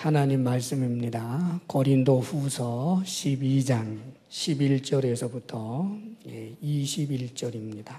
하나님 말씀입니다. 고린도 후서 12장 11절에서부터 21절입니다.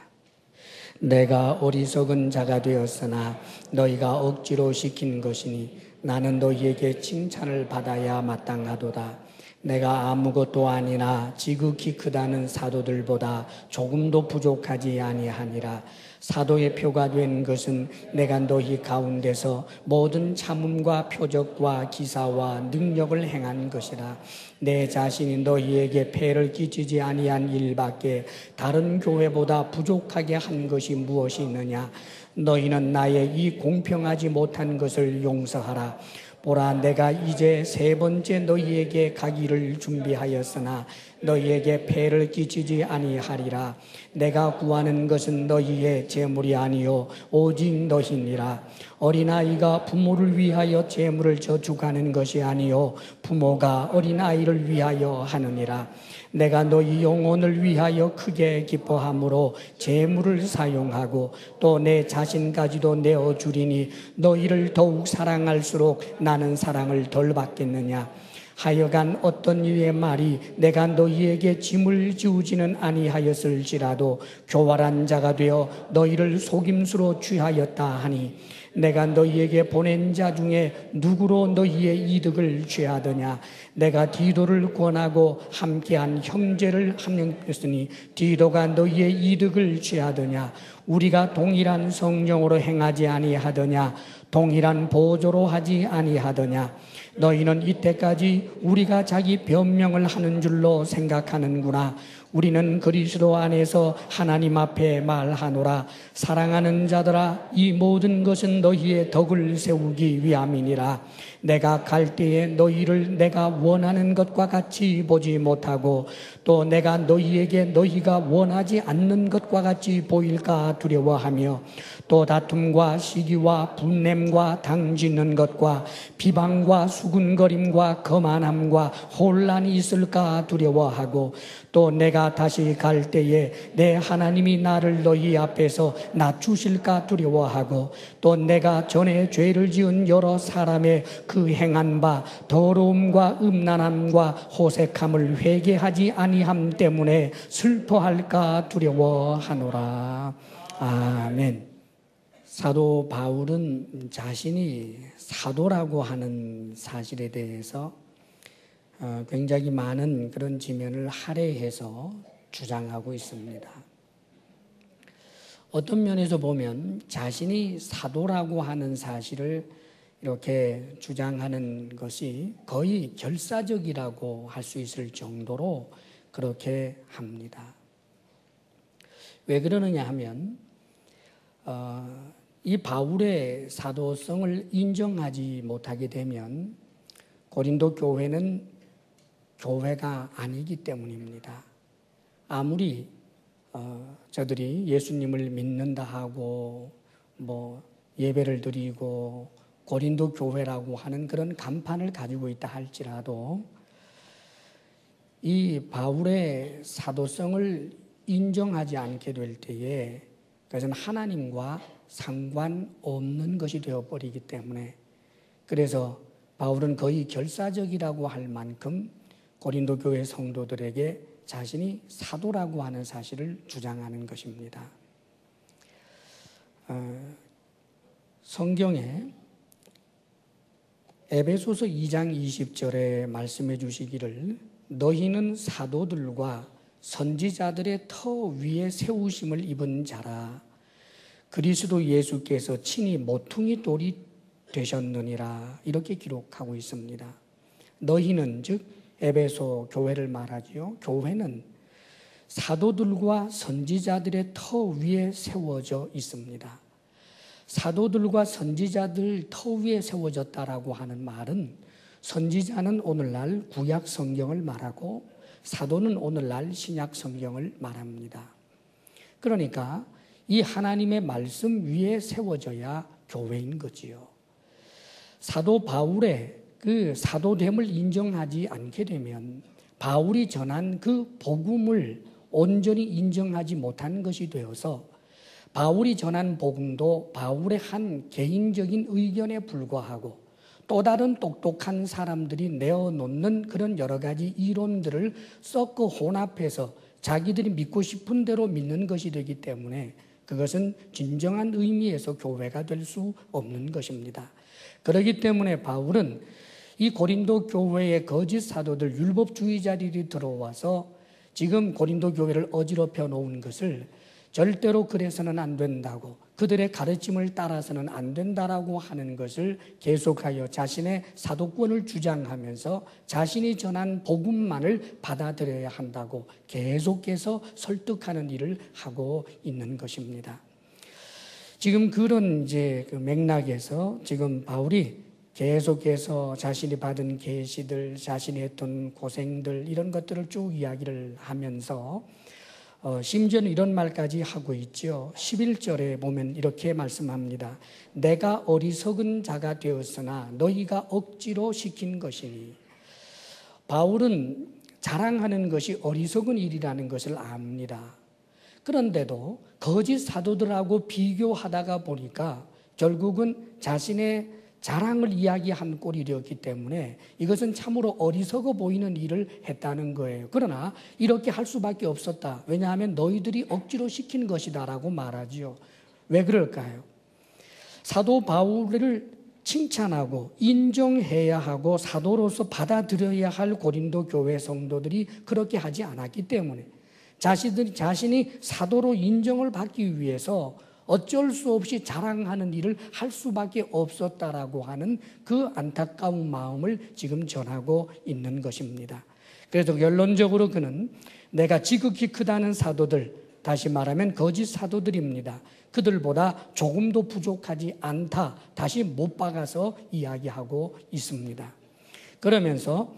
내가 어리석은 자가 되었으나 너희가 억지로 시킨 것이니 나는 너희에게 칭찬을 받아야 마땅하도다. 내가 아무것도 아니나 지극히 크다는 사도들보다 조금도 부족하지 아니하니라. 사도의 표가 된 것은 내가 너희 가운데서 모든 참음과 표적과 기사와 능력을 행한 것이라. 내 자신이 너희에게 폐를 끼치지 아니한 일밖에 다른 교회보다 부족하게 한 것이 무엇이 있느냐. 너희는 나의 이 공평하지 못한 것을 용서하라. 보라, 내가 이제 세 번째 너희에게 가기를 준비하였으나 너희에게 폐를 끼치지 아니하리라. 내가 구하는 것은 너희의 재물이 아니요 오직 너희니라. 어린아이가 부모를 위하여 재물을 저축하는 것이 아니요 부모가 어린아이를 위하여 하느니라. 내가 너희 영혼을 위하여 크게 기뻐함으로 재물을 사용하고 또 내 자신까지도 내어주리니 너희를 더욱 사랑할수록 나는 사랑을 덜 받겠느냐. 하여간 어떤 이의 말이 내가 너희에게 짐을 지우지는 아니하였을지라도 교활한 자가 되어 너희를 속임수로 취하였다 하니 내가 너희에게 보낸 자 중에 누구로 너희의 이득을 취하더냐. 내가 디도를 권하고 함께한 형제를 함령했으니 디도가 너희의 이득을 취하더냐. 우리가 동일한 성령으로 행하지 아니하더냐. 동일한 보조로 하지 아니하더냐. 너희는 이때까지 우리가 자기 변명을 하는 줄로 생각하는구나. 우리는 그리스도 안에서 하나님 앞에 말하노라. 사랑하는 자들아, 이 모든 것은 너희의 덕을 세우기 위함이니라. 내가 갈 때에 너희를 내가 원하는 것과 같이 보지 못하고 또 내가 너희에게 너희가 원하지 않는 것과 같이 보일까 두려워하며 또 다툼과 시기와 분냄과 당짓는 것과 비방과 수군거림과 거만함과 혼란이 있을까 두려워하고 또 내가 다시 갈 때에 내 하나님이 나를 너희 앞에서 낮추실까 두려워하고 또 내가 전에 죄를 지은 여러 사람의 그 행한 바 더러움과 음란함과 호색함을 회개하지 아니함 때문에 슬퍼할까 두려워하노라. 아멘. 사도 바울은 자신이 사도라고 하는 사실에 대해서 굉장히 많은 그런 지면을 할애해서 주장하고 있습니다. 어떤 면에서 보면 자신이 사도라고 하는 사실을 이렇게 주장하는 것이 거의 결사적이라고 할 수 있을 정도로 그렇게 합니다. 왜 그러느냐 하면 이 바울의 사도성을 인정하지 못하게 되면 고린도 교회는 교회가 아니기 때문입니다. 아무리 저들이 예수님을 믿는다 하고 예배를 드리고 고린도 교회라고 하는 그런 간판을 가지고 있다 할지라도 이 바울의 사도성을 인정하지 않게 될 때에 그것은 하나님과 상관없는 것이 되어버리기 때문에 그래서 바울은 거의 결사적이라고 할 만큼 고린도 교회 성도들에게 자신이 사도라고 하는 사실을 주장하는 것입니다. 성경에 에베소서 2장 20절에 말씀해 주시기를 너희는 사도들과 선지자들의 터 위에 세우심을 입은 자라. 그리스도 예수께서 친히 모퉁이 돌이 되셨느니라. 이렇게 기록하고 있습니다. 너희는 즉 에베소 교회를 말하지요. 교회는 사도들과 선지자들의 터 위에 세워져 있습니다. 사도들과 선지자들 터 위에 세워졌다라고 하는 말은 선지자는 오늘날 구약 성경을 말하고 사도는 오늘날 신약 성경을 말합니다. 그러니까 이 하나님의 말씀 위에 세워져야 교회인 거지요. 사도 바울의 그 사도됨을 인정하지 않게 되면 바울이 전한 그 복음을 온전히 인정하지 못한 것이 되어서 바울이 전한 복음도 바울의 한 개인적인 의견에 불과하고 또 다른 똑똑한 사람들이 내어놓는 그런 여러 가지 이론들을 섞어 혼합해서 자기들이 믿고 싶은 대로 믿는 것이 되기 때문에 그것은 진정한 의미에서 교회가 될 수 없는 것입니다. 그렇기 때문에 바울은 이 고린도 교회의 거짓 사도들, 율법주의자들이 들어와서 지금 고린도 교회를 어지럽혀 놓은 것을 절대로 그래서는 안 된다고, 그들의 가르침을 따라서는 안 된다라고 하는 것을 계속하여 자신의 사도권을 주장하면서 자신이 전한 복음만을 받아들여야 한다고 계속해서 설득하는 일을 하고 있는 것입니다. 지금 그런 그 맥락에서 지금 바울이 계속해서 자신이 받은 계시들, 자신이 했던 고생들, 이런 것들을 쭉 이야기를 하면서 심지어는 이런 말까지 하고 있죠. 11절에 보면 이렇게 말씀합니다. 내가 어리석은 자가 되었으나 너희가 억지로 시킨 것이니. 바울은 자랑하는 것이 어리석은 일이라는 것을 압니다. 그런데도 거짓 사도들하고 비교하다가 보니까 결국은 자신의 자랑을 이야기한 꼴이 되었기 때문에 이것은 참으로 어리석어 보이는 일을 했다는 거예요. 그러나 이렇게 할 수밖에 없었다. 왜냐하면 너희들이 억지로 시킨 것이다 라고 말하지요. 왜 그럴까요? 사도 바울을 칭찬하고 인정해야 하고 사도로서 받아들여야 할 고린도 교회 성도들이 그렇게 하지 않았기 때문에 자신이 사도로 인정을 받기 위해서 어쩔 수 없이 자랑하는 일을 할 수밖에 없었다라고 하는 그 안타까운 마음을 지금 전하고 있는 것입니다. 그래서 결론적으로 그는 내가 지극히 크다는 사도들, 다시 말하면 거짓 사도들입니다. 그들보다 조금도 부족하지 않다. 다시 못 박아서 이야기하고 있습니다. 그러면서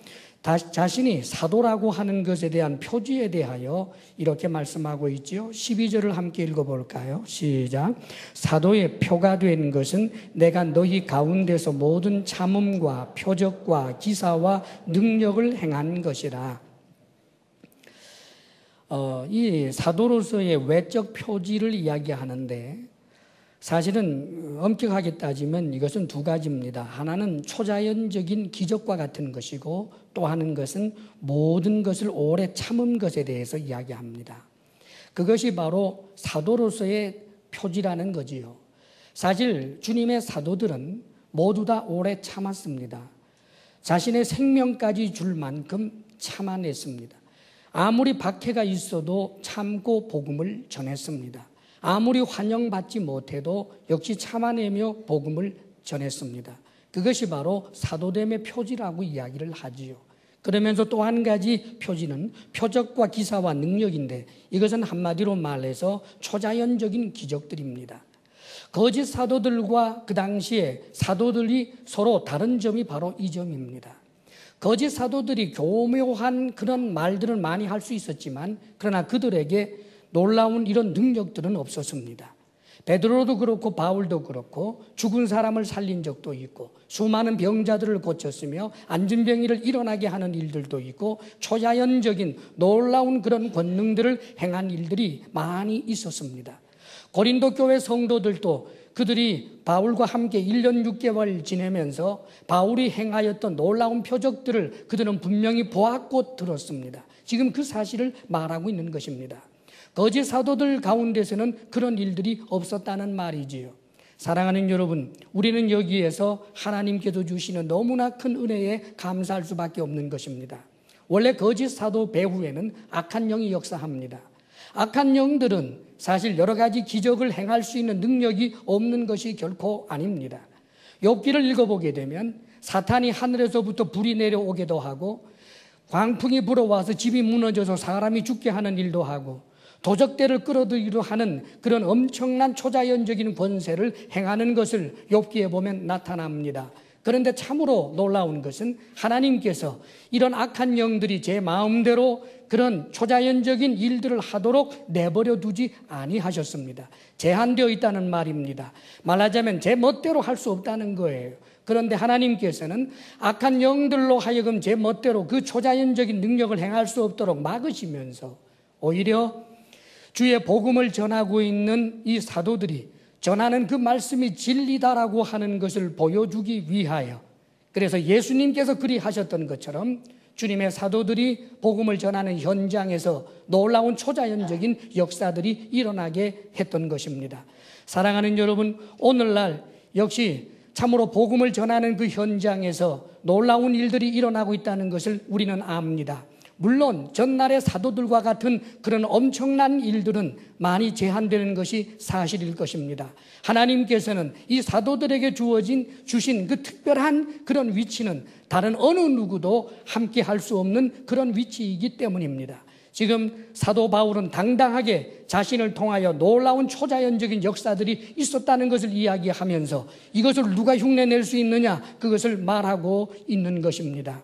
자신이 사도라고 하는 것에 대한 표지에 대하여 이렇게 말씀하고 있죠. 12절을 함께 읽어볼까요? 시작. 사도의 표가 된 것은 내가 너희 가운데서 모든 참음과 표적과 기사와 능력을 행한 것이라. 이 사도로서의 외적 표지를 이야기하는데 사실은 엄격하게 따지면 이것은 두 가지입니다. 하나는 초자연적인 기적과 같은 것이고 또 하는 것은 모든 것을 오래 참은 것에 대해서 이야기합니다. 그것이 바로 사도로서의 표지라는 거지요. 사실 주님의 사도들은 모두 다 오래 참았습니다. 자신의 생명까지 줄 만큼 참아냈습니다. 아무리 박해가 있어도 참고 복음을 전했습니다. 아무리 환영받지 못해도 역시 참아내며 복음을 전했습니다. 그것이 바로 사도됨의 표지라고 이야기를 하지요. 그러면서 또 한 가지 표지는 표적과 기사와 능력인데 이것은 한마디로 말해서 초자연적인 기적들입니다. 거짓 사도들과 그 당시에 사도들이 서로 다른 점이 바로 이 점입니다. 거짓 사도들이 교묘한 그런 말들을 많이 할 수 있었지만 그러나 그들에게 놀라운 이런 능력들은 없었습니다. 베드로도 그렇고 바울도 그렇고 죽은 사람을 살린 적도 있고 수많은 병자들을 고쳤으며 안진병이를 일어나게 하는 일들도 있고 초자연적인 놀라운 그런 권능들을 행한 일들이 많이 있었습니다. 고린도 교회 성도들도 그들이 바울과 함께 1년 6개월 지내면서 바울이 행하였던 놀라운 표적들을 그들은 분명히 보았고 들었습니다. 지금 그 사실을 말하고 있는 것입니다. 거짓 사도들 가운데서는 그런 일들이 없었다는 말이지요. 사랑하는 여러분, 우리는 여기에서 하나님께서 주시는 너무나 큰 은혜에 감사할 수밖에 없는 것입니다. 원래 거짓 사도 배후에는 악한 영이 역사합니다. 악한 영들은 사실 여러 가지 기적을 행할 수 있는 능력이 없는 것이 결코 아닙니다. 욥기를 읽어보게 되면 사탄이 하늘에서부터 불이 내려오기도 하고 광풍이 불어와서 집이 무너져서 사람이 죽게 하는 일도 하고 도적대를 끌어들이기도 하는 그런 엄청난 초자연적인 권세를 행하는 것을 욥기에 보면 나타납니다. 그런데 참으로 놀라운 것은 하나님께서 이런 악한 영들이 제 마음대로 그런 초자연적인 일들을 하도록 내버려 두지 아니하셨습니다. 제한되어 있다는 말입니다. 말하자면 제 멋대로 할 수 없다는 거예요. 그런데 하나님께서는 악한 영들로 하여금 제 멋대로 그 초자연적인 능력을 행할 수 없도록 막으시면서 오히려 주의 복음을 전하고 있는 이 사도들이 전하는 그 말씀이 진리다라고 하는 것을 보여주기 위하여 그래서 예수님께서 그리하셨던 것처럼 주님의 사도들이 복음을 전하는 현장에서 놀라운 초자연적인 역사들이 일어나게 했던 것입니다. 사랑하는 여러분, 오늘날 역시 참으로 복음을 전하는 그 현장에서 놀라운 일들이 일어나고 있다는 것을 우리는 압니다. 물론 전날의 사도들과 같은 그런 엄청난 일들은 많이 제한되는 것이 사실일 것입니다. 하나님께서는 이 사도들에게 주신 그 특별한 그런 위치는 다른 어느 누구도 함께 할 수 없는 그런 위치이기 때문입니다. 지금 사도 바울은 당당하게 자신을 통하여 놀라운 초자연적인 역사들이 있었다는 것을 이야기하면서 이것을 누가 흉내낼 수 있느냐, 그것을 말하고 있는 것입니다.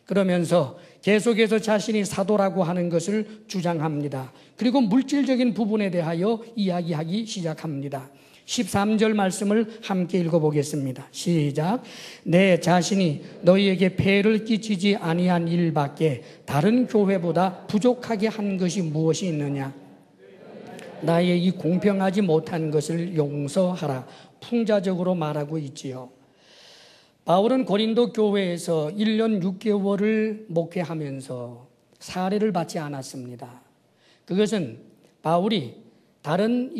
그러면서 계속해서 자신이 사도라고 하는 것을 주장합니다. 그리고 물질적인 부분에 대하여 이야기하기 시작합니다. 13절 말씀을 함께 읽어보겠습니다. 시작. 내 자신이 너희에게 폐를 끼치지 아니한 일밖에 다른 교회보다 부족하게 한 것이 무엇이 있느냐? 나의 이 공평하지 못한 것을 용서하라. 풍자적으로 말하고 있지요. 바울은 고린도 교회에서 1년 6개월을 목회하면서 사례를 받지 않았습니다. 그것은 바울이 다른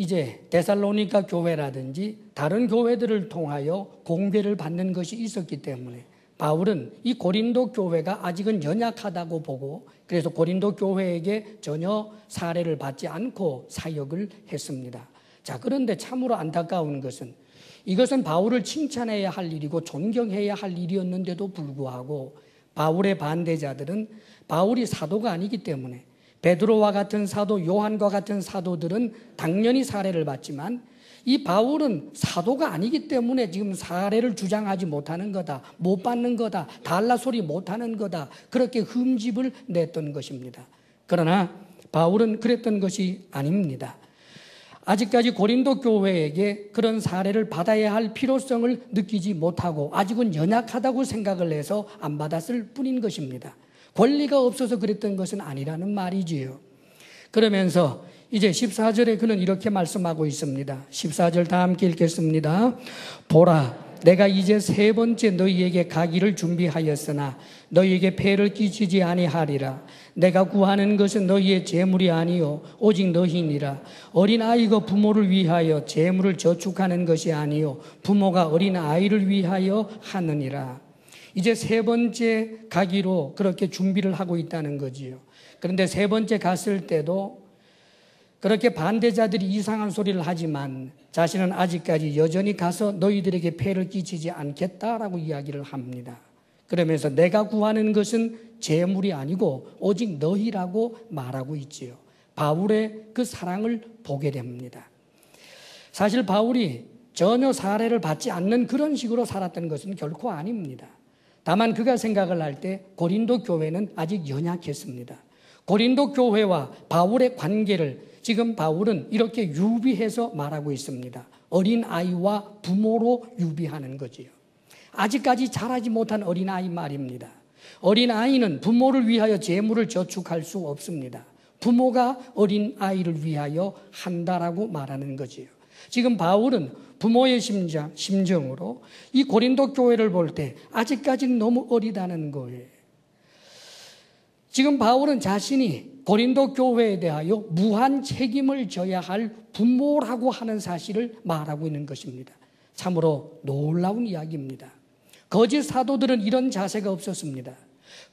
데살로니가 교회라든지 다른 교회들을 통하여 공개를 받는 것이 있었기 때문에 바울은 이 고린도 교회가 아직은 연약하다고 보고 그래서 고린도 교회에게 전혀 사례를 받지 않고 사역을 했습니다. 자, 그런데 참으로 안타까운 것은 이것은 바울을 칭찬해야 할 일이고 존경해야 할 일이었는데도 불구하고 바울의 반대자들은 바울이 사도가 아니기 때문에 베드로와 같은 사도, 요한과 같은 사도들은 당연히 사례를 받지만 이 바울은 사도가 아니기 때문에 지금 사례를 주장하지 못하는 거다, 못 받는 거다, 달라 소리 못하는 거다, 그렇게 흠집을 냈던 것입니다. 그러나 바울은 그랬던 것이 아닙니다. 아직까지 고린도 교회에게 그런 사례를 받아야 할 필요성을 느끼지 못하고 아직은 연약하다고 생각을 해서 안 받았을 뿐인 것입니다. 권리가 없어서 그랬던 것은 아니라는 말이지요. 그러면서 이제 14절에 그는 이렇게 말씀하고 있습니다. 14절 다 함께 읽겠습니다. 보라, 내가 이제 세 번째 너희에게 가기를 준비하였으나 너희에게 폐를 끼치지 아니하리라. 내가 구하는 것은 너희의 재물이 아니요 오직 너희니라. 어린아이가 부모를 위하여 재물을 저축하는 것이 아니요 부모가 어린아이를 위하여 하느니라. 이제 세 번째 가기로 그렇게 준비를 하고 있다는 거지요. 그런데 세 번째 갔을 때도 그렇게 반대자들이 이상한 소리를 하지만 자신은 아직까지 여전히 가서 너희들에게 폐를 끼치지 않겠다라고 이야기를 합니다. 그러면서 내가 구하는 것은 재물이 아니고 오직 너희라고 말하고 있지요. 바울의 그 사랑을 보게 됩니다. 사실 바울이 전혀 사례를 받지 않는 그런 식으로 살았던 것은 결코 아닙니다. 다만 그가 생각을 할 때 고린도 교회는 아직 연약했습니다. 고린도 교회와 바울의 관계를 지금 바울은 이렇게 유비해서 말하고 있습니다. 어린아이와 부모로 유비하는 거지요. 아직까지 자라지 못한 어린아이 말입니다. 어린아이는 부모를 위하여 재물을 저축할 수 없습니다. 부모가 어린아이를 위하여 한다라고 말하는 거지요. 지금 바울은 부모의 심정으로 이 고린도 교회를 볼 때 아직까지는 너무 어리다는 거예요. 지금 바울은 자신이 고린도 교회에 대하여 무한 책임을 져야 할 부모라고 하는 사실을 말하고 있는 것입니다. 참으로 놀라운 이야기입니다. 거짓 사도들은 이런 자세가 없었습니다.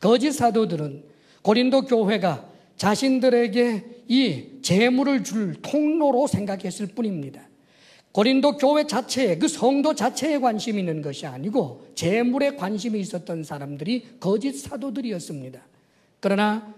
거짓 사도들은 고린도 교회가 자신들에게 이 재물을 줄 통로로 생각했을 뿐입니다. 고린도 교회 자체에, 그 성도 자체에 관심이 있는 것이 아니고 재물에 관심이 있었던 사람들이 거짓 사도들이었습니다. 그러나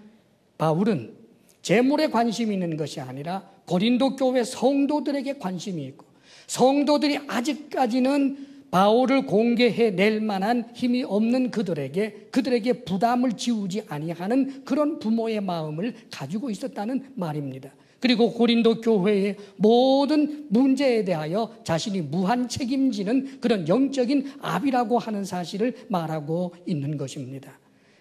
바울은 재물에 관심이 있는 것이 아니라 고린도 교회 성도들에게 관심이 있고 성도들이 아직까지는 바울을 공개해낼 만한 힘이 없는 그들에게 부담을 지우지 아니하는 그런 부모의 마음을 가지고 있었다는 말입니다. 그리고 고린도 교회의 모든 문제에 대하여 자신이 무한 책임지는 그런 영적인 압이라고 하는 사실을 말하고 있는 것입니다.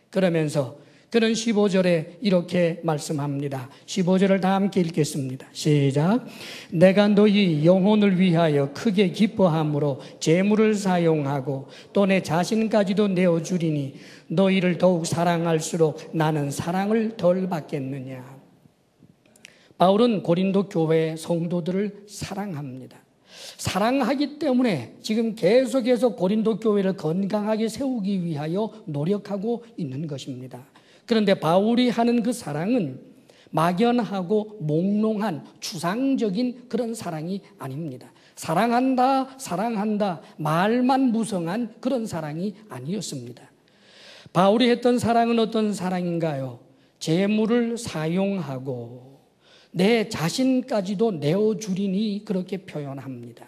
그러면서 그는 15절에 이렇게 말씀합니다. 15절을 다 함께 읽겠습니다. 시작. 내가 너희 영혼을 위하여 크게 기뻐함으로 재물을 사용하고 또 내 자신까지도 내어주리니 너희를 더욱 사랑할수록 나는 사랑을 덜 받겠느냐. 바울은 고린도 교회 성도들을 사랑합니다. 사랑하기 때문에 지금 계속해서 고린도 교회를 건강하게 세우기 위하여 노력하고 있는 것입니다. 그런데 바울이 하는 그 사랑은 막연하고 몽롱한 추상적인 그런 사랑이 아닙니다. 사랑한다, 사랑한다, 말만 무성한 그런 사랑이 아니었습니다. 바울이 했던 사랑은 어떤 사랑인가요? 재물을 사용하고 내 자신까지도 내어주리니 그렇게 표현합니다.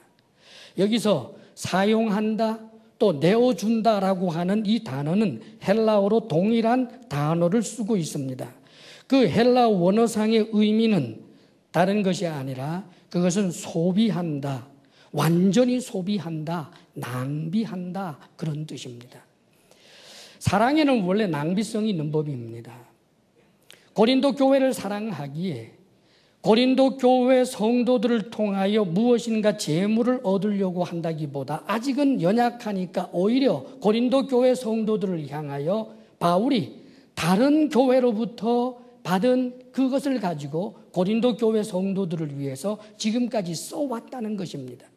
여기서 사용한다 또 내어준다라고 하는 이 단어는 헬라어로 동일한 단어를 쓰고 있습니다. 그 헬라 원어상의 의미는 다른 것이 아니라 그것은 소비한다, 완전히 소비한다, 낭비한다 그런 뜻입니다. 사랑에는 원래 낭비성이 있는 법입니다. 고린도 교회를 사랑하기에 고린도 교회 성도들을 통하여 무엇인가 재물을 얻으려고 한다기보다 아직은 연약하니까 오히려 고린도 교회 성도들을 향하여 바울이 다른 교회로부터 받은 그것을 가지고 고린도 교회 성도들을 위해서 지금까지 써왔다는 것입니다.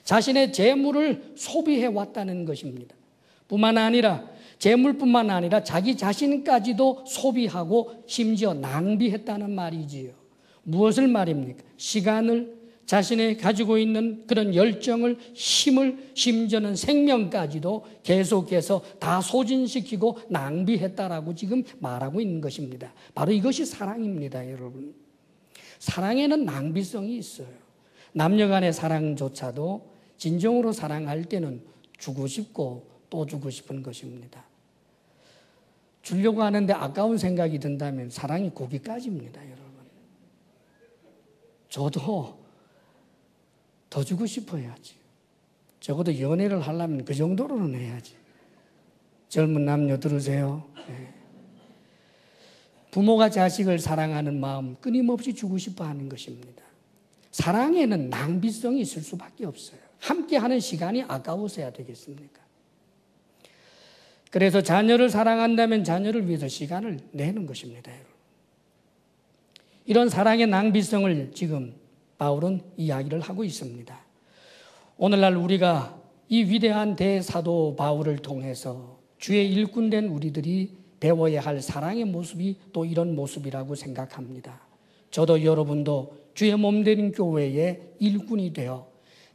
자신의 재물을 소비해왔다는 것입니다. 뿐만 아니라 재물뿐만 아니라 자기 자신까지도 소비하고 심지어 낭비했다는 말이지요. 무엇을 말입니까? 시간을, 자신의 가지고 있는 그런 열정을, 힘을, 심지어는 생명까지도 계속해서 다 소진시키고 낭비했다라고 지금 말하고 있는 것입니다. 바로 이것이 사랑입니다, 여러분. 사랑에는 낭비성이 있어요. 남녀 간의 사랑조차도 진정으로 사랑할 때는 주고 싶고 또 주고 싶은 것입니다. 주려고 하는데 아까운 생각이 든다면 사랑이 거기까지입니다, 여러분. 저도 더 주고 싶어야지. 적어도 연애를 하려면 그 정도로는 해야지. 젊은 남녀 들으세요. 네. 부모가 자식을 사랑하는 마음 끊임없이 주고 싶어 하는 것입니다. 사랑에는 낭비성이 있을 수밖에 없어요. 함께하는 시간이 아까워서야 되겠습니까? 그래서 자녀를 사랑한다면 자녀를 위해서 시간을 내는 것입니다, 여러분. 이런 사랑의 낭비성을 지금 바울은 이야기를 하고 있습니다. 오늘날 우리가 이 위대한 대사도 바울을 통해서 주의 일꾼된 우리들이 배워야 할 사랑의 모습이 또 이런 모습이라고 생각합니다. 저도 여러분도 주의 몸된 교회의 일꾼이 되어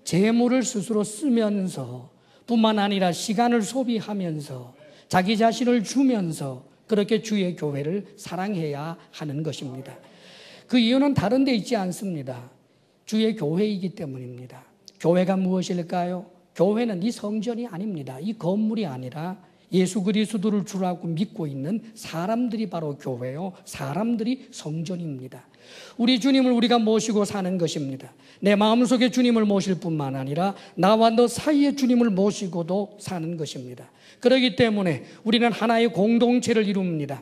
재물을 스스로 쓰면서 뿐만 아니라 시간을 소비하면서 자기 자신을 주면서 그렇게 주의 교회를 사랑해야 하는 것입니다. 그 이유는 다른 데 있지 않습니다. 주의 교회이기 때문입니다. 교회가 무엇일까요? 교회는 이 성전이 아닙니다. 이 건물이 아니라 예수 그리스도를 주라고 믿고 있는 사람들이 바로 교회요. 사람들이 성전입니다. 우리 주님을 우리가 모시고 사는 것입니다. 내 마음속에 주님을 모실 뿐만 아니라 나와 너 사이에 주님을 모시고도 사는 것입니다. 그렇기 때문에 우리는 하나의 공동체를 이룹니다.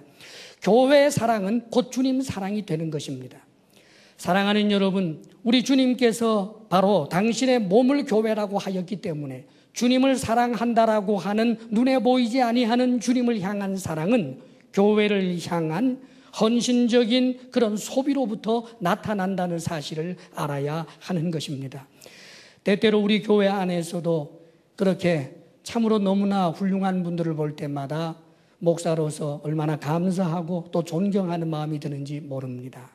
교회의 사랑은 곧 주님 사랑이 되는 것입니다. 사랑하는 여러분, 우리 주님께서 바로 당신의 몸을 교회라고 하였기 때문에 주님을 사랑한다라고 하는 눈에 보이지 아니하는 주님을 향한 사랑은 교회를 향한 헌신적인 그런 소비로부터 나타난다는 사실을 알아야 하는 것입니다. 때때로 우리 교회 안에서도 그렇게 참으로 너무나 훌륭한 분들을 볼 때마다 목사로서 얼마나 감사하고 또 존경하는 마음이 드는지 모릅니다.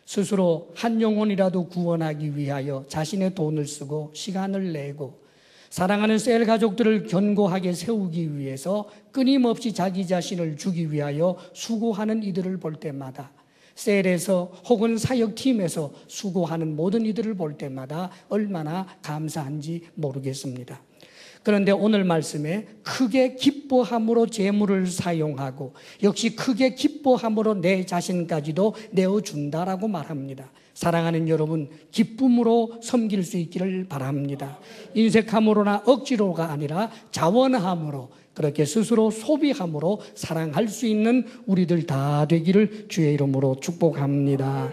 스스로 한 영혼이라도 구원하기 위하여 자신의 돈을 쓰고 시간을 내고 사랑하는 셀 가족들을 견고하게 세우기 위해서 끊임없이 자기 자신을 주기 위하여 수고하는 이들을 볼 때마다, 셀에서 혹은 사역팀에서 수고하는 모든 이들을 볼 때마다 얼마나 감사한지 모르겠습니다. 그런데 오늘 말씀에 크게 기뻐함으로 재물을 사용하고 역시 크게 기뻐함으로 내 자신까지도 내어준다라고 말합니다. 사랑하는 여러분, 기쁨으로 섬길 수 있기를 바랍니다. 인색함으로나 억지로가 아니라 자원함으로 그렇게 스스로 소비함으로 사랑할 수 있는 우리들 다 되기를 주의 이름으로 축복합니다.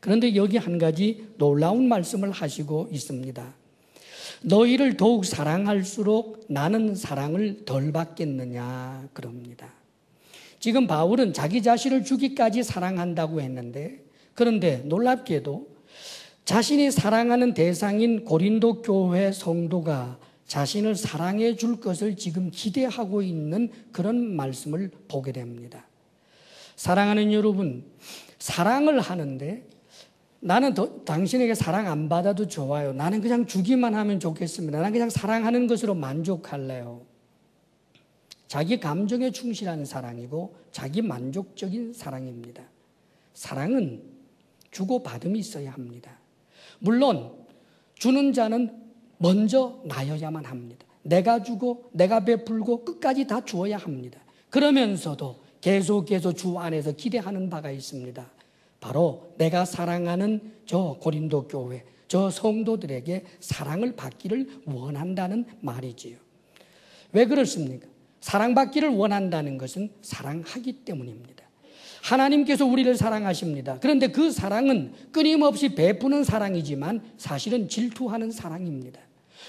그런데 여기 한 가지 놀라운 말씀을 하시고 있습니다. 너희를 더욱 사랑할수록 나는 사랑을 덜 받겠느냐 그럽니다. 지금 바울은 자기 자신을 주기까지 사랑한다고 했는데, 그런데 놀랍게도 자신이 사랑하는 대상인 고린도 교회 성도가 자신을 사랑해 줄 것을 지금 기대하고 있는 그런 말씀을 보게 됩니다. 사랑하는 여러분, 사랑을 하는데 나는 당신에게 사랑 안 받아도 좋아요. 나는 그냥 주기만 하면 좋겠습니다. 나는 그냥 사랑하는 것으로 만족할래요. 자기 감정에 충실한 사랑이고 자기 만족적인 사랑입니다. 사랑은 주고받음이 있어야 합니다. 물론 주는 자는 먼저 나여야만 합니다. 내가 주고 내가 베풀고 끝까지 다 주어야 합니다. 그러면서도 계속해서 주 안에서 기대하는 바가 있습니다. 바로 내가 사랑하는 저 고린도 교회, 저 성도들에게 사랑을 받기를 원한다는 말이지요. 왜 그렇습니까? 사랑받기를 원한다는 것은 사랑하기 때문입니다. 하나님께서 우리를 사랑하십니다. 그런데 그 사랑은 끊임없이 베푸는 사랑이지만 사실은 질투하는 사랑입니다.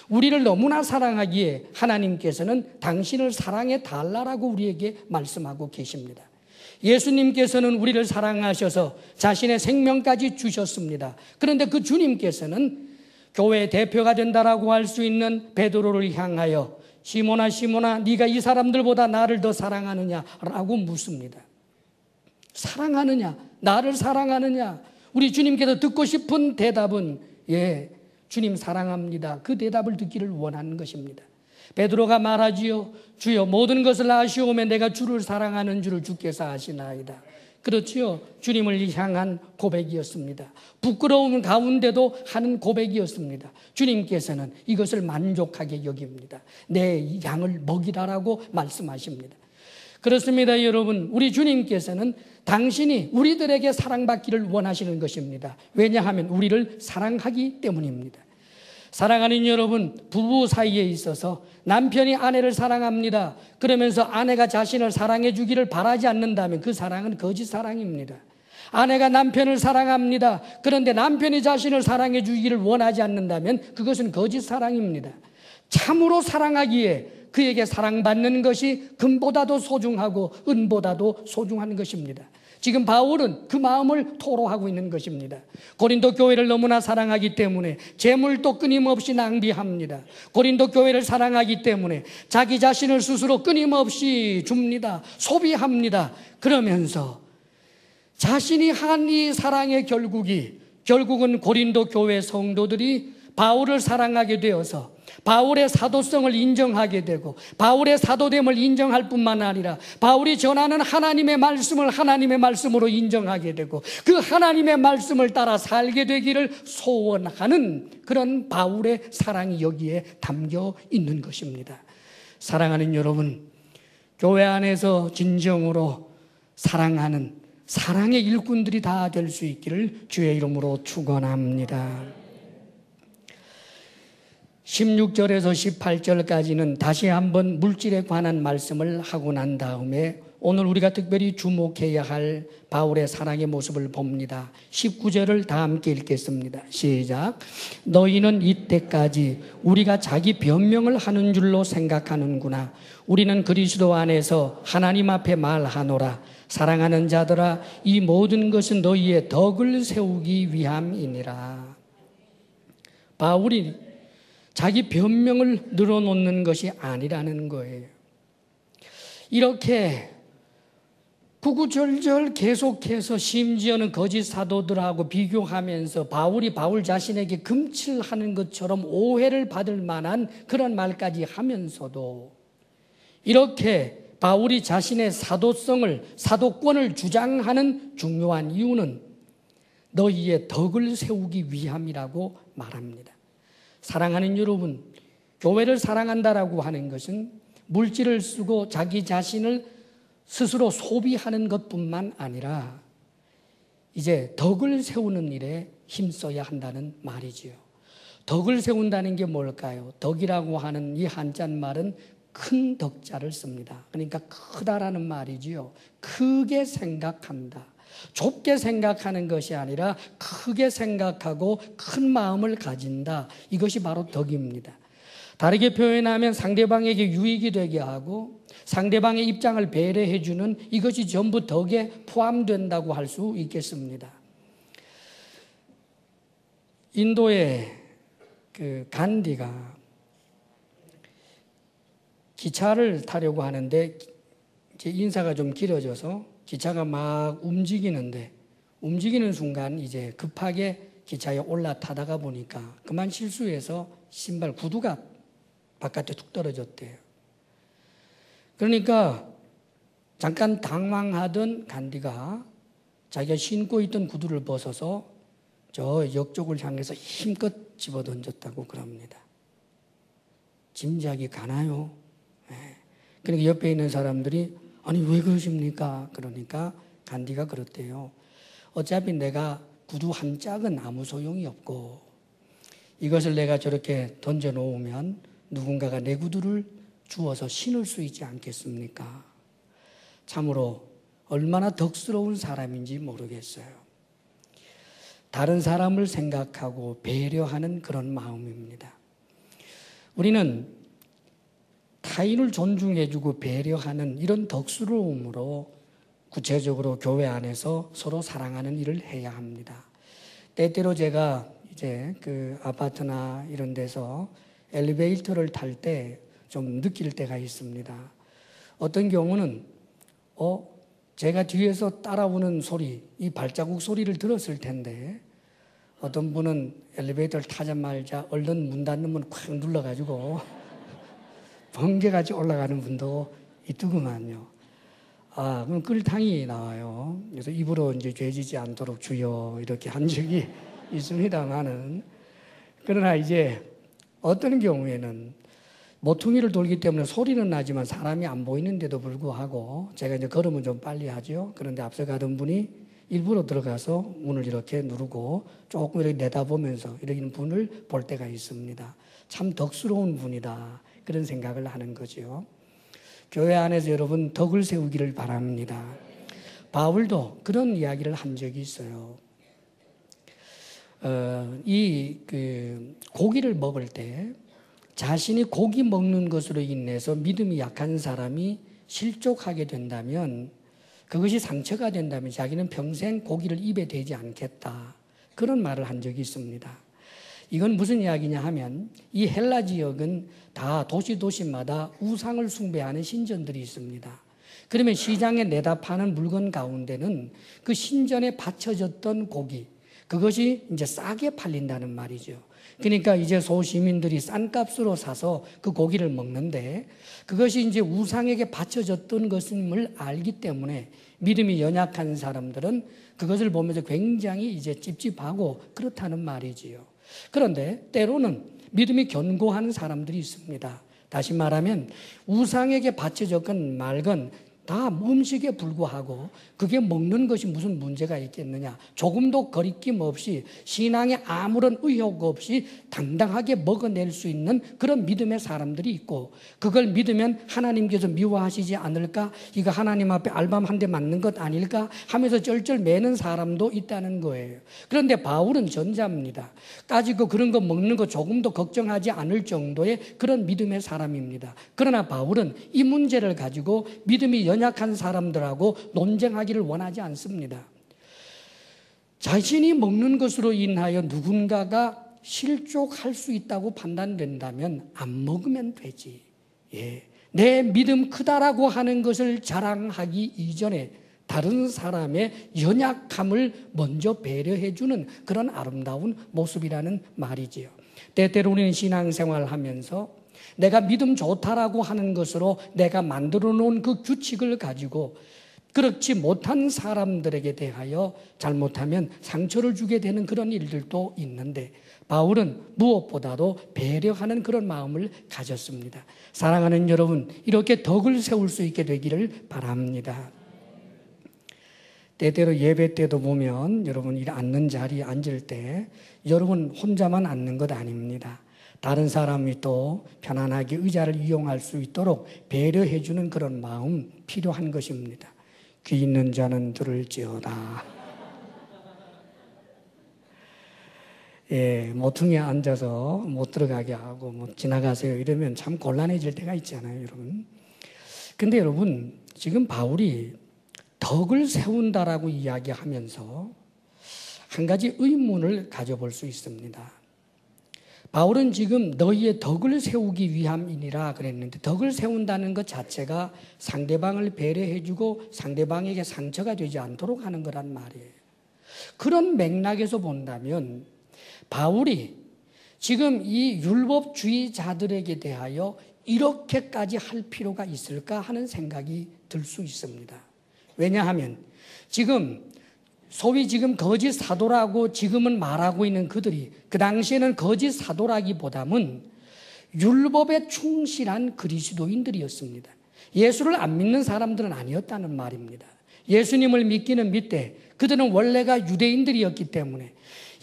우리를 너무나 사랑하기에 하나님께서는 당신을 사랑해 달라고 우리에게 말씀하고 계십니다. 예수님께서는 우리를 사랑하셔서 자신의 생명까지 주셨습니다. 그런데 그 주님께서는 교회의 대표가 된다라고 할 수 있는 베드로를 향하여 시몬아 시몬아 네가 이 사람들보다 나를 더 사랑하느냐라고 묻습니다. 사랑하느냐? 나를 사랑하느냐? 우리 주님께서 듣고 싶은 대답은 예, 주님 사랑합니다. 그 대답을 듣기를 원하는 것입니다. 베드로가 말하지요. 주여 모든 것을 아시오매 내가 주를 사랑하는 줄을 주께서 아시나이다. 그렇지요. 주님을 향한 고백이었습니다. 부끄러움 가운데도 하는 고백이었습니다. 주님께서는 이것을 만족하게 여깁니다. 내 양을 먹이라라고 말씀하십니다. 그렇습니다, 여러분. 우리 주님께서는 당신이 우리들에게 사랑받기를 원하시는 것입니다. 왜냐하면 우리를 사랑하기 때문입니다. 사랑하는 여러분, 부부 사이에 있어서 남편이 아내를 사랑합니다. 그러면서 아내가 자신을 사랑해 주기를 바라지 않는다면 그 사랑은 거짓 사랑입니다. 아내가 남편을 사랑합니다. 그런데 남편이 자신을 사랑해 주기를 원하지 않는다면 그것은 거짓 사랑입니다. 참으로 사랑하기에 그에게 사랑받는 것이 금보다도 소중하고 은보다도 소중한 것입니다. 지금 바울은 그 마음을 토로하고 있는 것입니다. 고린도 교회를 너무나 사랑하기 때문에 재물도 끊임없이 낭비합니다. 고린도 교회를 사랑하기 때문에 자기 자신을 스스로 끊임없이 줍니다. 소비합니다. 그러면서 자신이 한 이 사랑의 결국은 고린도 교회 성도들이 바울을 사랑하게 되어서 바울의 사도성을 인정하게 되고 바울의 사도됨을 인정할 뿐만 아니라 바울이 전하는 하나님의 말씀을 하나님의 말씀으로 인정하게 되고 그 하나님의 말씀을 따라 살게 되기를 소원하는 그런 바울의 사랑이 여기에 담겨 있는 것입니다. 사랑하는 여러분, 교회 안에서 진정으로 사랑하는 사랑의 일꾼들이 다 될 수 있기를 주의 이름으로 축원합니다. 16절에서 18절까지는 다시 한번 물질에 관한 말씀을 하고 난 다음에 오늘 우리가 특별히 주목해야 할 바울의 사랑의 모습을 봅니다. 19절을 다 함께 읽겠습니다. 시작. 너희는 이때까지 우리가 자기 변명을 하는 줄로 생각하는구나. 우리는 그리스도 안에서 하나님 앞에 말하노라. 사랑하는 자들아, 이 모든 것은 너희의 덕을 세우기 위함이니라. 바울이 자기 변명을 늘어놓는 것이 아니라는 거예요. 이렇게 구구절절 계속해서 심지어는 거짓 사도들하고 비교하면서 바울이 바울 자신에게 금칠하는 것처럼 오해를 받을 만한 그런 말까지 하면서도 이렇게 바울이 자신의 사도권을 주장하는 중요한 이유는 너희의 덕을 세우기 위함이라고 말합니다. 사랑하는 여러분, 교회를 사랑한다라고 하는 것은 물질을 쓰고 자기 자신을 스스로 소비하는 것뿐만 아니라 이제 덕을 세우는 일에 힘써야 한다는 말이지요. 덕을 세운다는 게 뭘까요? 덕이라고 하는 이 한자말은 큰 덕자를 씁니다. 그러니까 크다라는 말이지요. 크게 생각한다. 좁게 생각하는 것이 아니라 크게 생각하고 큰 마음을 가진다. 이것이 바로 덕입니다. 다르게 표현하면 상대방에게 유익이 되게 하고 상대방의 입장을 배려해 주는 이것이 전부 덕에 포함된다고 할 수 있겠습니다. 인도의 그 간디가 기차를 타려고 하는데 이제 인사가 좀 길어져서 기차가 막 움직이는 순간 이제 급하게 기차에 올라타다가 보니까 그만 실수해서 신발 구두가 바깥에 툭 떨어졌대요. 그러니까 잠깐 당황하던 간디가 자기가 신고 있던 구두를 벗어서 저 역쪽을 향해서 힘껏 집어던졌다고 그럽니다. 짐작이 가나요? 네. 그러니까 옆에 있는 사람들이 아니 왜 그러십니까? 그러니까 간디가 그렇대요. 어차피 내가 구두 한 짝은 아무 소용이 없고 이것을 내가 저렇게 던져놓으면 누군가가 내 구두를 주워서 신을 수 있지 않겠습니까? 참으로 얼마나 덕스러운 사람인지 모르겠어요. 다른 사람을 생각하고 배려하는 그런 마음입니다. 우리는 타인을 존중해주고 배려하는 이런 덕스러움으로 구체적으로 교회 안에서 서로 사랑하는 일을 해야 합니다. 때때로 제가 이제 그 아파트나 이런 데서 엘리베이터를 탈 때 좀 느낄 때가 있습니다. 어떤 경우는 제가 뒤에서 따라오는 소리, 이 발자국 소리를 들었을 텐데 어떤 분은 엘리베이터를 타자마자 얼른 문 닫는 문 콱 눌러가지고 번개같이 올라가는 분도 있더구만요. 그럼 끌탕이 나와요. 그래서 입으로 이제 죄지지 않도록 주여 이렇게 한 적이 있습니다만은 그러나 이제 어떤 경우에는 모퉁이를 돌기 때문에 소리는 나지만 사람이 안 보이는데도 불구하고 제가 이제 걸으면 좀 빨리 하죠. 그런데 앞서 가던 분이 일부러 들어가서 문을 이렇게 누르고 조금 이렇게 내다보면서 이런 분을 볼 때가 있습니다. 참 덕스러운 분이다. 그런 생각을 하는 거죠. 교회 안에서 여러분 덕을 세우기를 바랍니다. 바울도 그런 이야기를 한 적이 있어요. 고기를 먹을 때 자신이 고기 먹는 것으로 인해서 믿음이 약한 사람이 실족하게 된다면 그것이 상처가 된다면 자기는 평생 고기를 입에 대지 않겠다. 그런 말을 한 적이 있습니다. 이건 무슨 이야기냐 하면 이 헬라 지역은 다 도시마다 우상을 숭배하는 신전들이 있습니다. 그러면 시장에 내다 파는 물건 가운데는 그 신전에 바쳐졌던 고기, 그것이 이제 싸게 팔린다는 말이죠. 그러니까 이제 소시민들이 싼 값으로 사서 그 고기를 먹는데 그것이 이제 우상에게 바쳐졌던 것임을 알기 때문에 믿음이 연약한 사람들은 그것을 보면서 굉장히 이제 찝찝하고 그렇다는 말이지요. 그런데 때로는 믿음이 견고한 사람들이 있습니다. 다시 말하면 우상에게 바쳐졌건 말건 다 음식에 불과하고 그게 먹는 것이 무슨 문제가 있겠느냐. 조금도 거리낌 없이 신앙에 아무런 의혹 없이 당당하게 먹어낼 수 있는 그런 믿음의 사람들이 있고 그걸 믿으면 하나님께서 미워하시지 않을까? 이거 하나님 앞에 알밤 한 대 맞는 것 아닐까? 하면서 쩔쩔 매는 사람도 있다는 거예요. 그런데 바울은 전자입니다. 까짓거 그런 거 먹는 거 조금도 걱정하지 않을 정도의 그런 믿음의 사람입니다. 그러나 바울은 이 문제를 가지고 믿음이 연약한 사람들하고 논쟁하기를 원하지 않습니다. 자신이 먹는 것으로 인하여 누군가가 실족할 수 있다고 판단된다면 안 먹으면 되지. 내 믿음 크다라고 하는 것을 자랑하기 이전에 다른 사람의 연약함을 먼저 배려해주는 그런 아름다운 모습이라는 말이지요. 때때로 우리는 신앙생활을 하면서 내가 믿음 좋다라고 하는 것으로 내가 만들어 놓은 그 규칙을 가지고 그렇지 못한 사람들에게 대하여 잘못하면 상처를 주게 되는 그런 일들도 있는데 바울은 무엇보다도 배려하는 그런 마음을 가졌습니다. 사랑하는 여러분, 이렇게 덕을 세울 수 있게 되기를 바랍니다. 때때로 예배 때도 보면 여러분 앉는 자리에 앉을 때 여러분 혼자만 앉는 것 아닙니다. 다른 사람이 또 편안하게 의자를 이용할 수 있도록 배려해 주는 그런 마음 필요한 것입니다. 귀 있는 자는 들을지어다. 예, 모퉁이에 앉아서 못 들어가게 하고 지나가세요 이러면 참 곤란해질 때가 있잖아요, 여러분. 근데 여러분, 지금 바울이 덕을 세운다라고 이야기하면서 한 가지 의문을 가져볼 수 있습니다. 바울은 지금 너희의 덕을 세우기 위함이니라 그랬는데, 덕을 세운다는 것 자체가 상대방을 배려해주고 상대방에게 상처가 되지 않도록 하는 거란 말이에요. 그런 맥락에서 본다면 바울이 지금 이 율법주의자들에게 대하여 이렇게까지 할 필요가 있을까 하는 생각이 들 수 있습니다. 왜냐하면 지금 소위 지금 거짓 사도라고 지금은 말하고 있는 그들이 그 당시에는 거짓 사도라기보다는 율법에 충실한 그리스도인들이었습니다. 예수를 안 믿는 사람들은 아니었다는 말입니다. 예수님을 믿기는 믿되 그들은 원래가 유대인들이었기 때문에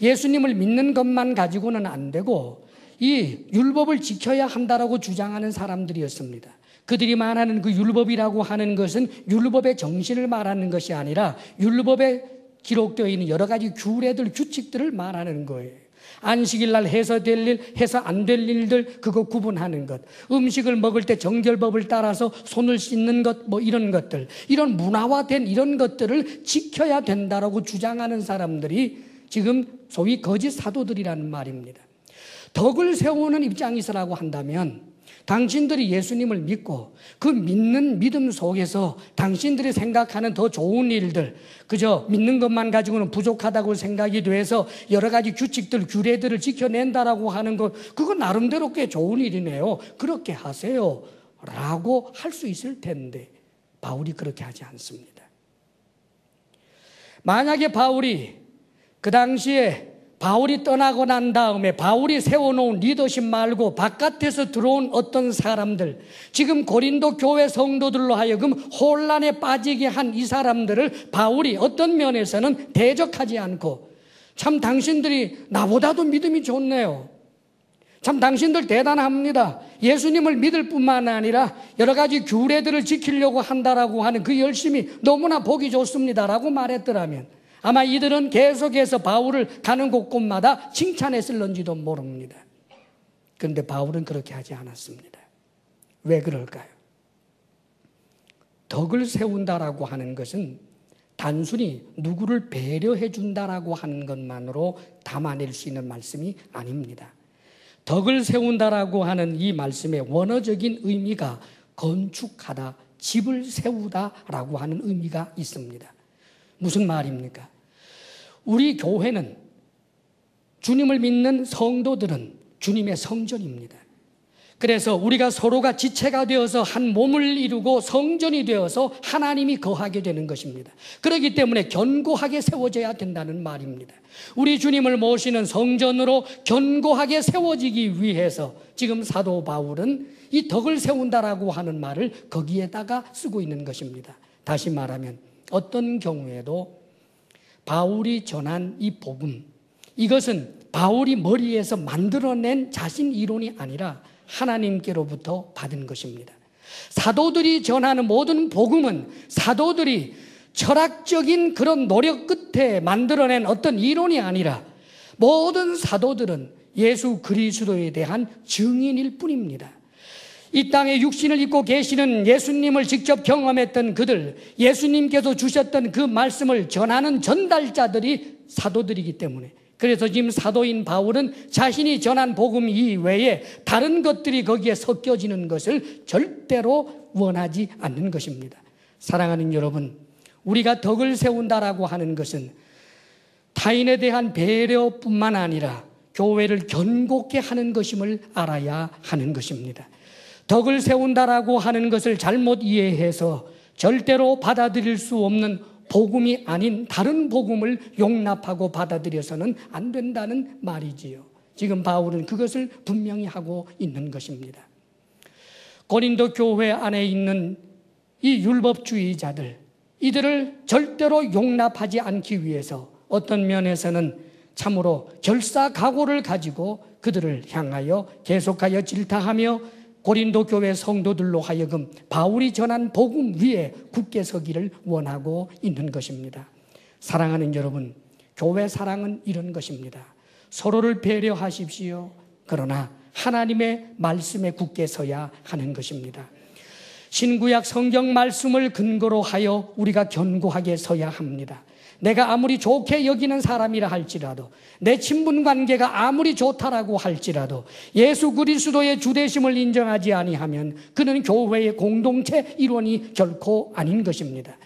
예수님을 믿는 것만 가지고는 안 되고 이 율법을 지켜야 한다라고 주장하는 사람들이었습니다. 그들이 말하는 그 율법이라고 하는 것은 율법의 정신을 말하는 것이 아니라 율법에 기록되어 있는 여러 가지 규례들, 규칙들을 말하는 거예요. 안식일 날 해서 될 일, 해서 안 될 일들 그거 구분하는 것, 음식을 먹을 때 정결법을 따라서 손을 씻는 것, 이런 것들, 이런 문화화된 이런 것들을 지켜야 된다라고 주장하는 사람들이 지금 소위 거짓 사도들이라는 말입니다. 덕을 세우는 입장이서라고 한다면 당신들이 예수님을 믿고 그 믿는 믿음 속에서 당신들이 생각하는 더 좋은 일들, 그저 믿는 것만 가지고는 부족하다고 생각이 돼서 여러 가지 규칙들, 규례들을 지켜낸다라고 하는 것, 그거 나름대로 꽤 좋은 일이네요. 그렇게 하세요 라고 할 수 있을 텐데 바울이 그렇게 하지 않습니다. 만약에 바울이 그 당시에 바울이 떠나고 난 다음에 바울이 세워놓은 리더십 말고 바깥에서 들어온 어떤 사람들, 지금 고린도 교회 성도들로 하여금 혼란에 빠지게 한 이 사람들을 바울이 어떤 면에서는 대적하지 않고, 참 당신들이 나보다도 믿음이 좋네요, 참 당신들 대단합니다, 예수님을 믿을 뿐만 아니라 여러 가지 규례들을 지키려고 한다라고 하는 그 열심이 너무나 보기 좋습니다라고 말했더라면 아마 이들은 계속해서 바울을 가는 곳곳마다 칭찬했을런지도 모릅니다. 그런데 바울은 그렇게 하지 않았습니다. 왜 그럴까요? 덕을 세운다라고 하는 것은 단순히 누구를 배려해 준다라고 하는 것만으로 담아낼 수 있는 말씀이 아닙니다. 덕을 세운다라고 하는 이 말씀의 원어적인 의미가 건축하다, 집을 세우다라고 하는 의미가 있습니다. 무슨 말입니까? 우리 교회는, 주님을 믿는 성도들은 주님의 성전입니다. 그래서 우리가 서로가 지체가 되어서 한 몸을 이루고 성전이 되어서 하나님이 거하게 되는 것입니다. 그렇기 때문에 견고하게 세워져야 된다는 말입니다. 우리 주님을 모시는 성전으로 견고하게 세워지기 위해서 지금 사도 바울은 이 덕을 세운다라고 하는 말을 거기에다가 쓰고 있는 것입니다. 다시 말하면 어떤 경우에도 바울이 전한 이 복음, 이것은 바울이 머리에서 만들어낸 자신 이론이 아니라 하나님께로부터 받은 것입니다. 사도들이 전하는 모든 복음은 사도들이 철학적인 그런 노력 끝에 만들어낸 어떤 이론이 아니라 모든 사도들은 예수 그리스도에 대한 증인일 뿐입니다. 이 땅에 육신을 입고 계시는 예수님을 직접 경험했던 그들, 예수님께서 주셨던 그 말씀을 전하는 전달자들이 사도들이기 때문에, 그래서 지금 사도인 바울은 자신이 전한 복음 이외에 다른 것들이 거기에 섞여지는 것을 절대로 원하지 않는 것입니다. 사랑하는 여러분, 우리가 덕을 세운다라고 하는 것은 타인에 대한 배려뿐만 아니라 교회를 견고케 하는 것임을 알아야 하는 것입니다. 덕을 세운다라고 하는 것을 잘못 이해해서 절대로 받아들일 수 없는 복음이 아닌 다른 복음을 용납하고 받아들여서는 안 된다는 말이지요. 지금 바울은 그것을 분명히 하고 있는 것입니다. 고린도 교회 안에 있는 이 율법주의자들, 이들을 절대로 용납하지 않기 위해서 어떤 면에서는 참으로 결사각오를 가지고 그들을 향하여 계속하여 질타하며 고린도 교회 성도들로 하여금 바울이 전한 복음 위에 굳게 서기를 원하고 있는 것입니다. 사랑하는 여러분, 교회 사랑은 이런 것입니다. 서로를 배려하십시오. 그러나 하나님의 말씀에 굳게 서야 하는 것입니다. 신구약 성경 말씀을 근거로 하여 우리가 견고하게 서야 합니다. 내가 아무리 좋게 여기는 사람이라 할지라도, 내 친분 관계가 아무리 좋다라고 할지라도 예수 그리스도의 주되심을 인정하지 아니하면 그는 교회의 공동체 일원이 결코 아닌 것입니다.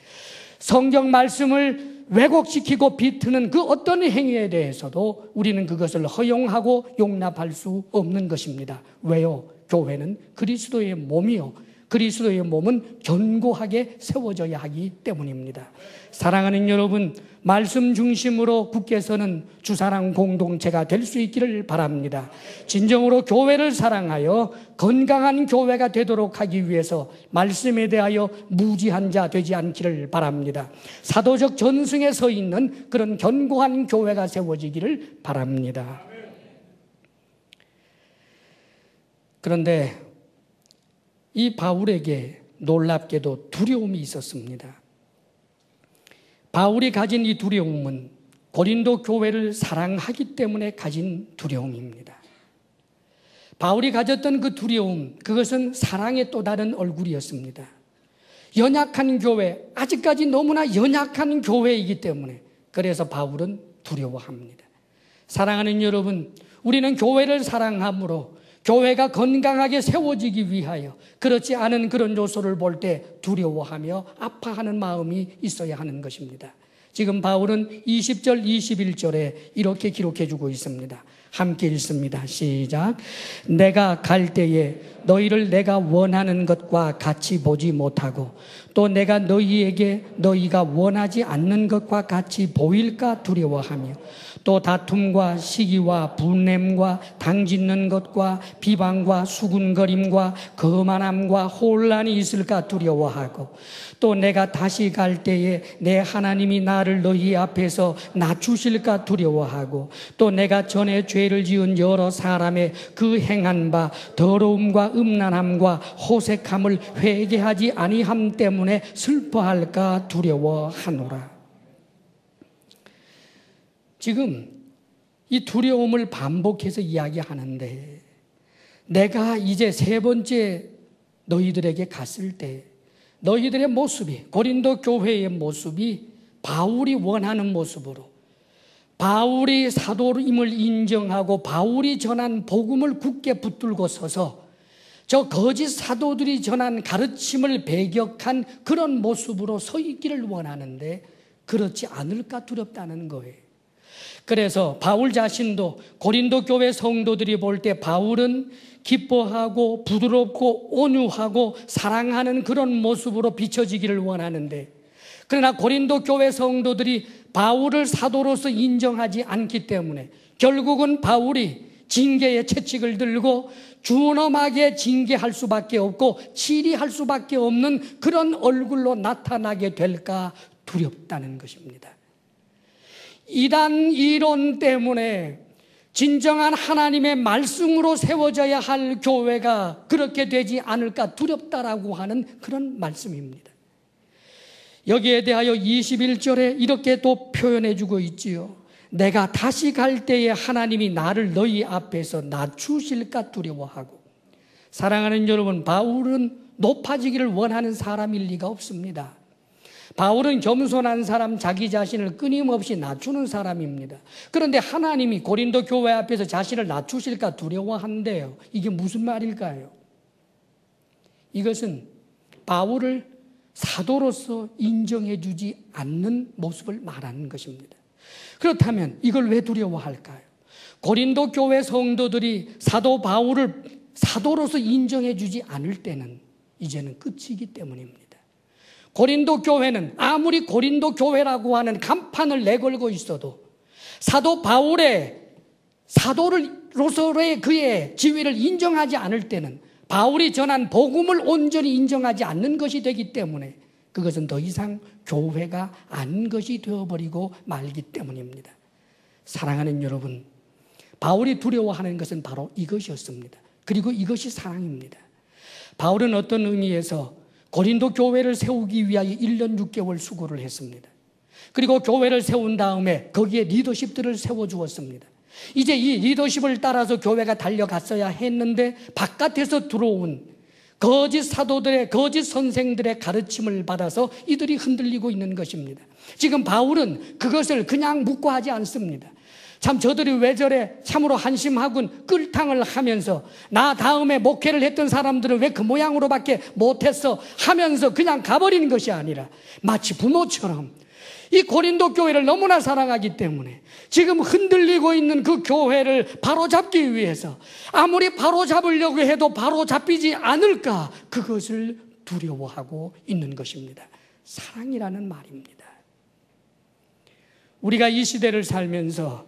성경 말씀을 왜곡시키고 비트는 그 어떤 행위에 대해서도 우리는 그것을 허용하고 용납할 수 없는 것입니다. 왜요? 교회는 그리스도의 몸이요, 그리스도의 몸은 견고하게 세워져야 하기 때문입니다. 사랑하는 여러분, 말씀 중심으로 굳게 서는 주사랑 공동체가 될 수 있기를 바랍니다. 진정으로 교회를 사랑하여 건강한 교회가 되도록 하기 위해서 말씀에 대하여 무지한 자 되지 않기를 바랍니다. 사도적 전승에 서 있는 그런 견고한 교회가 세워지기를 바랍니다. 그런데 이 바울에게 놀랍게도 두려움이 있었습니다. 바울이 가진 이 두려움은 고린도 교회를 사랑하기 때문에 가진 두려움입니다. 바울이 가졌던 그 두려움, 그것은 사랑의 또 다른 얼굴이었습니다. 연약한 교회, 아직까지 너무나 연약한 교회이기 때문에 그래서 바울은 두려워합니다. 사랑하는 여러분, 우리는 교회를 사랑함으로 교회가 건강하게 세워지기 위하여 그렇지 않은 그런 요소를 볼 때 두려워하며 아파하는 마음이 있어야 하는 것입니다. 지금 바울은 20절, 21절에 이렇게 기록해 주고 있습니다. 함께 읽습니다. 시작. 내가 갈 때에 너희를 내가 원하는 것과 같이 보지 못하고 또 내가 너희에게 너희가 원하지 않는 것과 같이 보일까 두려워하며 또 다툼과 시기와 분냄과 당짓는 것과 비방과 수군거림과 거만함과 혼란이 있을까 두려워하고 또 내가 다시 갈 때에 내 하나님이 나를 너희 앞에서 낮추실까 두려워하고 또 내가 전에 죄를 지은 여러 사람의 그 행한 바 더러움과 음란함과 호색함을 회개하지 아니함 때문에 슬퍼할까 두려워하노라. 지금 이 두려움을 반복해서 이야기하는데 내가 이제 세 번째 너희들에게 갔을 때 너희들의 모습이, 고린도 교회의 모습이 바울이 원하는 모습으로 바울이 사도임을 인정하고 바울이 전한 복음을 굳게 붙들고 서서 저 거짓 사도들이 전한 가르침을 배격한 그런 모습으로 서 있기를 원하는데 그렇지 않을까 두렵다는 거예요. 그래서 바울 자신도 고린도 교회 성도들이 볼 때 바울은 기뻐하고 부드럽고 온유하고 사랑하는 그런 모습으로 비춰지기를 원하는데 그러나 고린도 교회 성도들이 바울을 사도로서 인정하지 않기 때문에 결국은 바울이 징계의 채찍을 들고 준엄하게 징계할 수밖에 없고 치리할 수밖에 없는 그런 얼굴로 나타나게 될까 두렵다는 것입니다. 이단 이론 때문에 진정한 하나님의 말씀으로 세워져야 할 교회가 그렇게 되지 않을까 두렵다라고 하는 그런 말씀입니다. 여기에 대하여 21절에 이렇게 또 표현해 주고 있지요. 내가 다시 갈 때에 하나님이 나를 너희 앞에서 낮추실까 두려워하고. 사랑하는 여러분, 바울은 높아지기를 원하는 사람일 리가 없습니다. 바울은 겸손한 사람, 자기 자신을 끊임없이 낮추는 사람입니다. 그런데 하나님이 고린도 교회 앞에서 자신을 낮추실까 두려워한대요. 이게 무슨 말일까요? 이것은 바울을 사도로서 인정해 주지 않는 모습을 말하는 것입니다. 그렇다면 이걸 왜 두려워할까요? 고린도 교회 성도들이 사도 바울을 사도로서 인정해 주지 않을 때는 이제는 끝이기 때문입니다. 고린도 교회는 아무리 고린도 교회라고 하는 간판을 내걸고 있어도 사도 바울의 사도로서의 그의 지위를 인정하지 않을 때는 바울이 전한 복음을 온전히 인정하지 않는 것이 되기 때문에 그것은 더 이상 교회가 아닌 것이 되어버리고 말기 때문입니다. 사랑하는 여러분, 바울이 두려워하는 것은 바로 이것이었습니다. 그리고 이것이 사랑입니다. 바울은 어떤 의미에서 고린도 교회를 세우기 위하여 1년 6개월 수고를 했습니다. 그리고 교회를 세운 다음에 거기에 리더십들을 세워주었습니다. 이제 이 리더십을 따라서 교회가 달려갔어야 했는데 바깥에서 들어온 거짓 사도들의, 거짓 선생들의 가르침을 받아서 이들이 흔들리고 있는 것입니다. 지금 바울은 그것을 그냥 묵과하지 않습니다. 참 저들이 왜 저래 참으로 한심하군 끌탕을 하면서 나 다음에 목회를 했던 사람들은 왜 그 모양으로밖에 못했어 하면서 그냥 가버리는 것이 아니라 마치 부모처럼 이 고린도 교회를 너무나 사랑하기 때문에 지금 흔들리고 있는 그 교회를 바로잡기 위해서 아무리 바로잡으려고 해도 바로잡히지 않을까 그것을 두려워하고 있는 것입니다. 사랑이라는 말입니다. 우리가 이 시대를 살면서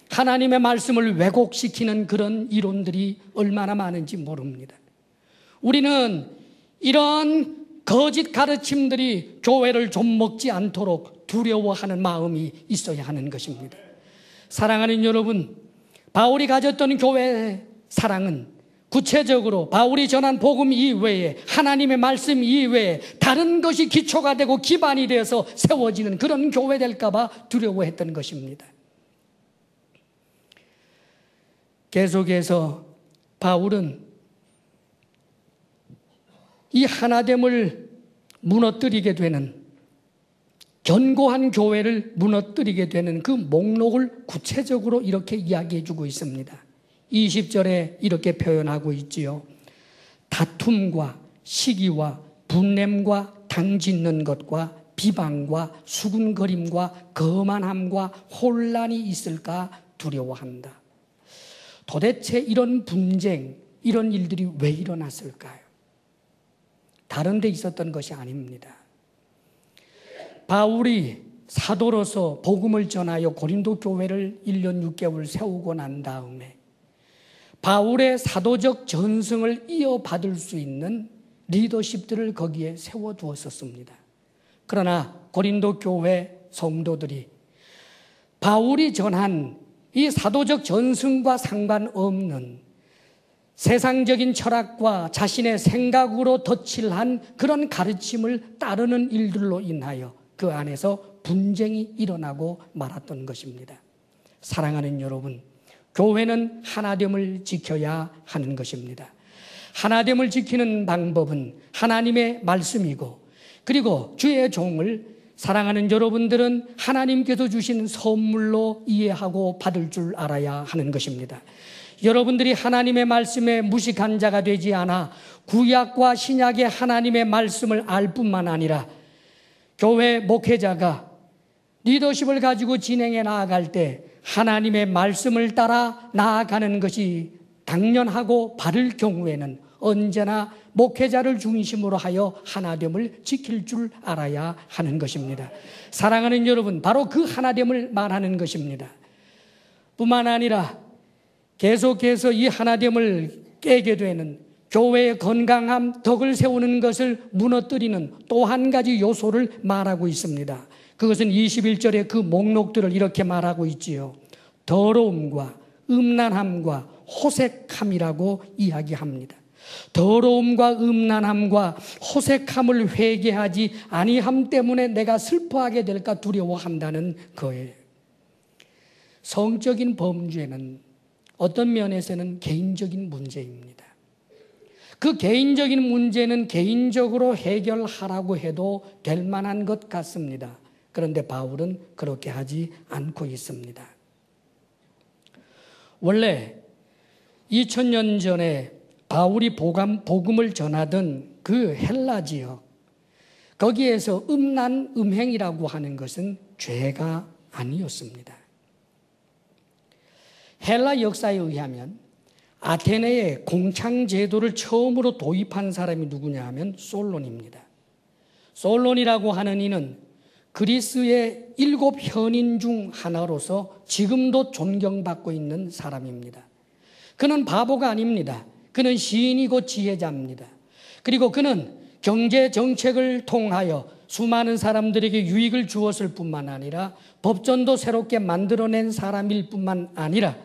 하나님의 말씀을 왜곡시키는 그런 이론들이 얼마나 많은지 모릅니다. 우리는 이런 거짓 가르침들이 교회를 좀먹지 않도록 두려워하는 마음이 있어야 하는 것입니다. 사랑하는 여러분, 바울이 가졌던 교회의 사랑은 구체적으로 바울이 전한 복음 이외에 하나님의 말씀 이외에 다른 것이 기초가 되고 기반이 되어서 세워지는 그런 교회 될까 봐 두려워했던 것입니다. 계속해서 바울은 이 하나됨을 무너뜨리게 되는, 견고한 교회를 무너뜨리게 되는 그 목록을 구체적으로 이렇게 이야기해 주고 있습니다. 20절에 이렇게 표현하고 있지요. 다툼과 시기와 분냄과 당짓는 것과 비방과 수군거림과 거만함과 혼란이 있을까 두려워한다. 도대체 이런 분쟁, 이런 일들이 왜 일어났을까요? 다른 데 있었던 것이 아닙니다. 바울이 사도로서 복음을 전하여 고린도 교회를 1년 6개월 세우고 난 다음에 바울의 사도적 전승을 이어받을 수 있는 리더십들을 거기에 세워두었었습니다. 그러나 고린도 교회 성도들이 바울이 전한 이 사도적 전승과 상관없는 세상적인 철학과 자신의 생각으로 덧칠한 그런 가르침을 따르는 일들로 인하여 그 안에서 분쟁이 일어나고 말았던 것입니다. 사랑하는 여러분, 교회는 하나됨을 지켜야 하는 것입니다. 하나됨을 지키는 방법은 하나님의 말씀이고, 그리고 주의 종을 사랑하는 여러분들은 하나님께서 주신 선물로 이해하고 받을 줄 알아야 하는 것입니다. 여러분들이 하나님의 말씀에 무식한 자가 되지 않아 구약과 신약의 하나님의 말씀을 알 뿐만 아니라 교회 목회자가 리더십을 가지고 진행해 나아갈 때 하나님의 말씀을 따라 나아가는 것이 당연하고 바를 경우에는 언제나 목회자를 중심으로 하여 하나됨을 지킬 줄 알아야 하는 것입니다. 사랑하는 여러분, 바로 그 하나됨을 말하는 것입니다. 뿐만 아니라 계속해서 이 하나됨을 깨게 되는 교회의 건강함, 덕을 세우는 것을 무너뜨리는 또 한 가지 요소를 말하고 있습니다. 그것은 21절의 그 목록들을 이렇게 말하고 있지요. 더러움과 음란함과 호색함이라고 이야기합니다. 더러움과 음란함과 호색함을 회개하지 아니함 때문에 내가 슬퍼하게 될까 두려워한다는 거예요. 성적인 범죄는 어떤 면에서는 개인적인 문제입니다. 그 개인적인 문제는 개인적으로 해결하라고 해도 될 만한 것 같습니다. 그런데 바울은 그렇게 하지 않고 있습니다. 원래 2000년 전에 바울이 복음을 전하던 그 헬라 지역, 거기에서 음란, 음행이라고 하는 것은 죄가 아니었습니다. 헬라 역사에 의하면 아테네에 공창제도를 처음으로 도입한 사람이 누구냐 하면 솔론입니다. 솔론이라고 하는 이는 그리스의 7 현인 중 하나로서 지금도 존경받고 있는 사람입니다. 그는 바보가 아닙니다. 그는 시인이고 지혜자입니다. 그리고 그는 경제 정책을 통하여 수많은 사람들에게 유익을 주었을 뿐만 아니라 법전도 새롭게 만들어낸 사람일 뿐만 아니라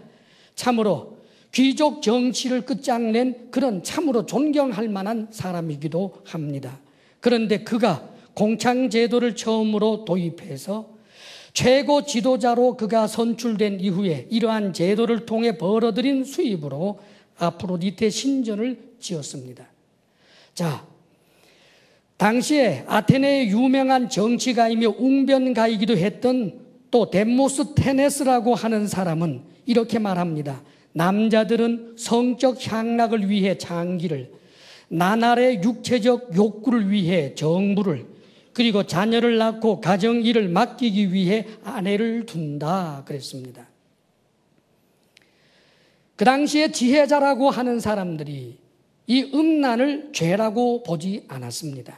참으로 귀족 정치를 끝장낸 그런 참으로 존경할 만한 사람이기도 합니다. 그런데 그가 공창제도를 처음으로 도입해서 최고 지도자로 그가 선출된 이후에 이러한 제도를 통해 벌어들인 수입으로 아프로디테 신전을 지었습니다. 자, 당시에 아테네의 유명한 정치가이며 웅변가이기도 했던 또 데모스테네스라고 하는 사람은 이렇게 말합니다. 남자들은 성적 향락을 위해 장기를, 나날의 육체적 욕구를 위해 정부를, 그리고 자녀를 낳고 가정일을 맡기기 위해 아내를 둔다 그랬습니다. 그 당시에 지혜자라고 하는 사람들이 이 음란을 죄라고 보지 않았습니다.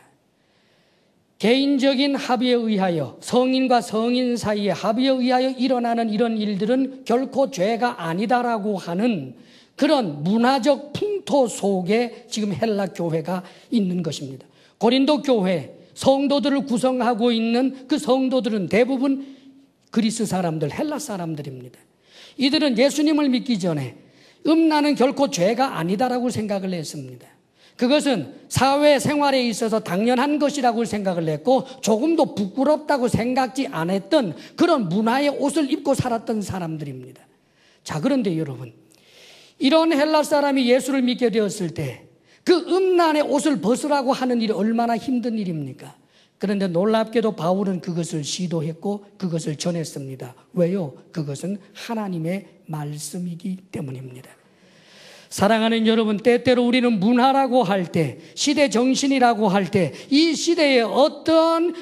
개인적인 합의에 의하여, 성인과 성인 사이의 합의에 의하여 일어나는 이런 일들은 결코 죄가 아니다라고 하는 그런 문화적 풍토 속에 지금 헬라 교회가 있는 것입니다. 고린도 교회 성도들을 구성하고 있는 그 성도들은 대부분 그리스 사람들, 헬라 사람들입니다. 이들은 예수님을 믿기 전에 음란은 결코 죄가 아니다라고 생각을 했습니다. 그것은 사회생활에 있어서 당연한 것이라고 생각을 했고 조금도 부끄럽다고 생각지 않았던 그런 문화의 옷을 입고 살았던 사람들입니다. 자, 그런데 여러분, 이런 헬라 사람이 예수를 믿게 되었을 때 그 음란의 옷을 벗으라고 하는 일이 얼마나 힘든 일입니까? 그런데 놀랍게도 바울은 그것을 시도했고 그것을 전했습니다. 왜요? 그것은 하나님의 말씀이기 때문입니다. 사랑하는 여러분, 때때로 우리는 문화라고 할 때, 시대 정신이라고 할 때, 이 시대에 어떤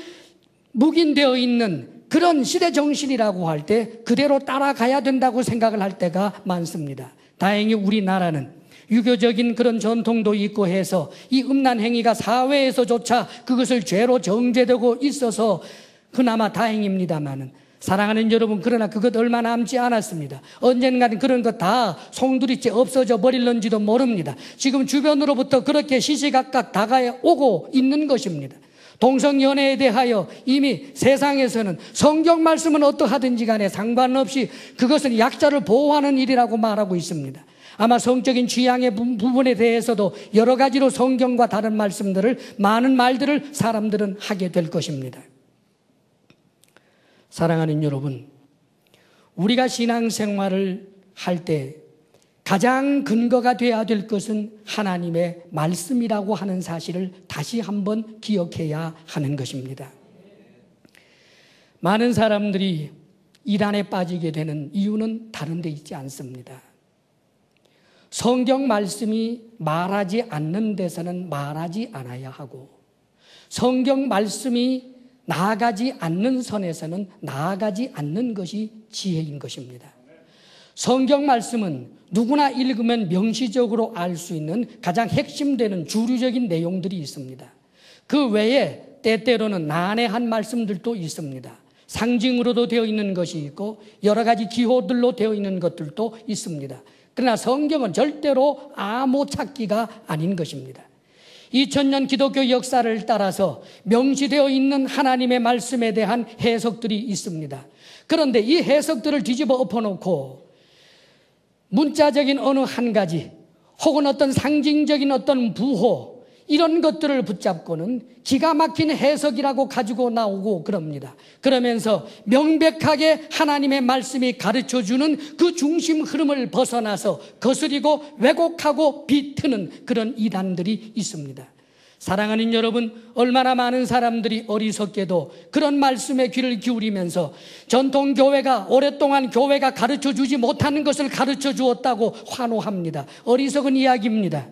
묵인되어 있는 그런 시대 정신이라고 할 때 그대로 따라가야 된다고 생각을 할 때가 많습니다. 다행히 우리나라는 유교적인 그런 전통도 있고 해서 이 음란 행위가 사회에서조차 그것을 죄로 정죄되고 있어서 그나마 다행입니다만은, 사랑하는 여러분, 그러나 그것 얼마 남지 않았습니다. 언젠가는 그런 것 다 송두리째 없어져 버릴런지도 모릅니다. 지금 주변으로부터 그렇게 시시각각 다가오고 있는 것입니다. 동성연애에 대하여 이미 세상에서는 성경 말씀은 어떠하든지 간에 상관없이 그것은 약자를 보호하는 일이라고 말하고 있습니다. 아마 성적인 취향의 부분에 대해서도 여러 가지로 성경과 다른 말씀들을, 많은 말들을 사람들은 하게 될 것입니다. 사랑하는 여러분, 우리가 신앙생활을 할 때 가장 근거가 되어야 될 것은 하나님의 말씀이라고 하는 사실을 다시 한번 기억해야 하는 것입니다. 많은 사람들이 이단에 빠지게 되는 이유는 다른 데 있지 않습니다. 성경 말씀이 말하지 않는 데서는 말하지 않아야 하고, 성경 말씀이 나아가지 않는 선에서는 나아가지 않는 것이 지혜인 것입니다. 성경 말씀은 누구나 읽으면 명시적으로 알 수 있는 가장 핵심되는 주류적인 내용들이 있습니다. 그 외에 때때로는 난해한 말씀들도 있습니다. 상징으로도 되어 있는 것이 있고 여러 가지 기호들로 되어 있는 것들도 있습니다. 그러나 성경은 절대로 암호 찾기가 아닌 것입니다. 2000년 기독교 역사를 따라서 명시되어 있는 하나님의 말씀에 대한 해석들이 있습니다. 그런데 이 해석들을 뒤집어 엎어놓고 문자적인 어느 한 가지 혹은 어떤 상징적인 어떤 부호, 이런 것들을 붙잡고는 기가 막힌 해석이라고 가지고 나오고 그럽니다. 그러면서 명백하게 하나님의 말씀이 가르쳐주는 그 중심 흐름을 벗어나서 거스리고 왜곡하고 비트는 그런 이단들이 있습니다. 사랑하는 여러분, 얼마나 많은 사람들이 어리석게도 그런 말씀에 귀를 기울이면서 전통교회가 오랫동안 교회가 가르쳐주지 못하는 것을 가르쳐 주었다고 환호합니다. 어리석은 이야기입니다.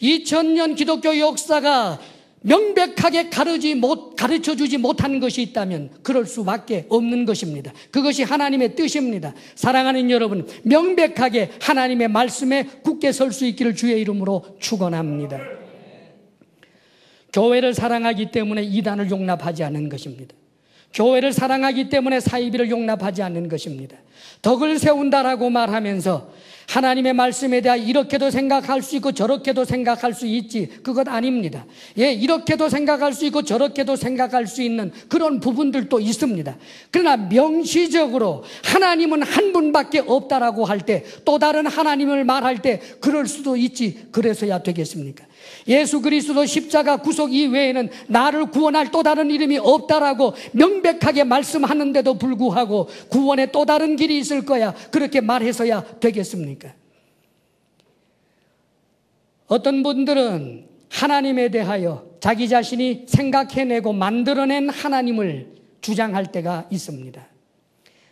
2000년 기독교 역사가 명백하게 가르쳐주지 못한 것이 있다면 그럴 수밖에 없는 것입니다. 그것이 하나님의 뜻입니다. 사랑하는 여러분, 명백하게 하나님의 말씀에 굳게 설 수 있기를 주의 이름으로 축원합니다. 교회를 사랑하기 때문에 이단을 용납하지 않는 것입니다. 교회를 사랑하기 때문에 사이비를 용납하지 않는 것입니다. 덕을 세운다라고 말하면서 하나님의 말씀에 대해 이렇게도 생각할 수 있고 저렇게도 생각할 수 있지, 그것 아닙니다. 예, 이렇게도 생각할 수 있고 저렇게도 생각할 수 있는 그런 부분들도 있습니다. 그러나 명시적으로 하나님은 한 분밖에 없다라고 할 때, 또 다른 하나님을 말할 때 그럴 수도 있지, 그래서야 되겠습니까? 예수 그리스도 십자가 구속 이외에는 나를 구원할 또 다른 이름이 없다라고 명백하게 말씀하는데도 불구하고 구원의 또 다른 길이 있을 거야, 그렇게 말해서야 되겠습니까? 어떤 분들은 하나님에 대하여 자기 자신이 생각해내고 만들어낸 하나님을 주장할 때가 있습니다.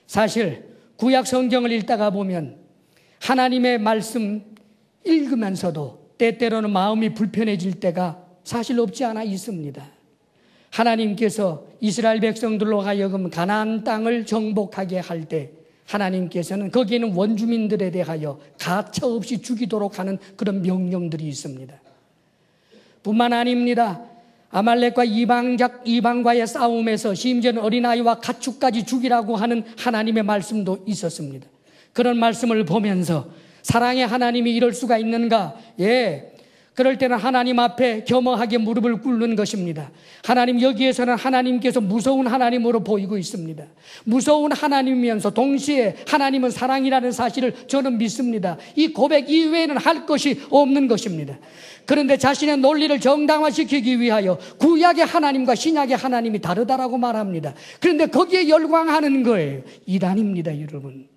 사실 구약 성경을 읽다가 보면 하나님의 말씀 읽으면서도 때때로는 마음이 불편해질 때가 사실 없지 않아 있습니다. 하나님께서 이스라엘 백성들로 하여금 가나안 땅을 정복하게 할 때 하나님께서는 거기에는 원주민들에 대하여 가차없이 죽이도록 하는 그런 명령들이 있습니다. 뿐만 아닙니다. 아말렉과 이방과의 싸움에서 심지어는 어린아이와 가축까지 죽이라고 하는 하나님의 말씀도 있었습니다. 그런 말씀을 보면서 사랑의 하나님이 이럴 수가 있는가? 예, 그럴 때는 하나님 앞에 겸허하게 무릎을 꿇는 것입니다. 하나님, 여기에서는 하나님께서 무서운 하나님으로 보이고 있습니다. 무서운 하나님이면서 동시에 하나님은 사랑이라는 사실을 저는 믿습니다. 이 고백 이외에는 할 것이 없는 것입니다. 그런데 자신의 논리를 정당화시키기 위하여 구약의 하나님과 신약의 하나님이 다르다라고 말합니다. 그런데 거기에 열광하는 거예요. 이단입니다, 여러분.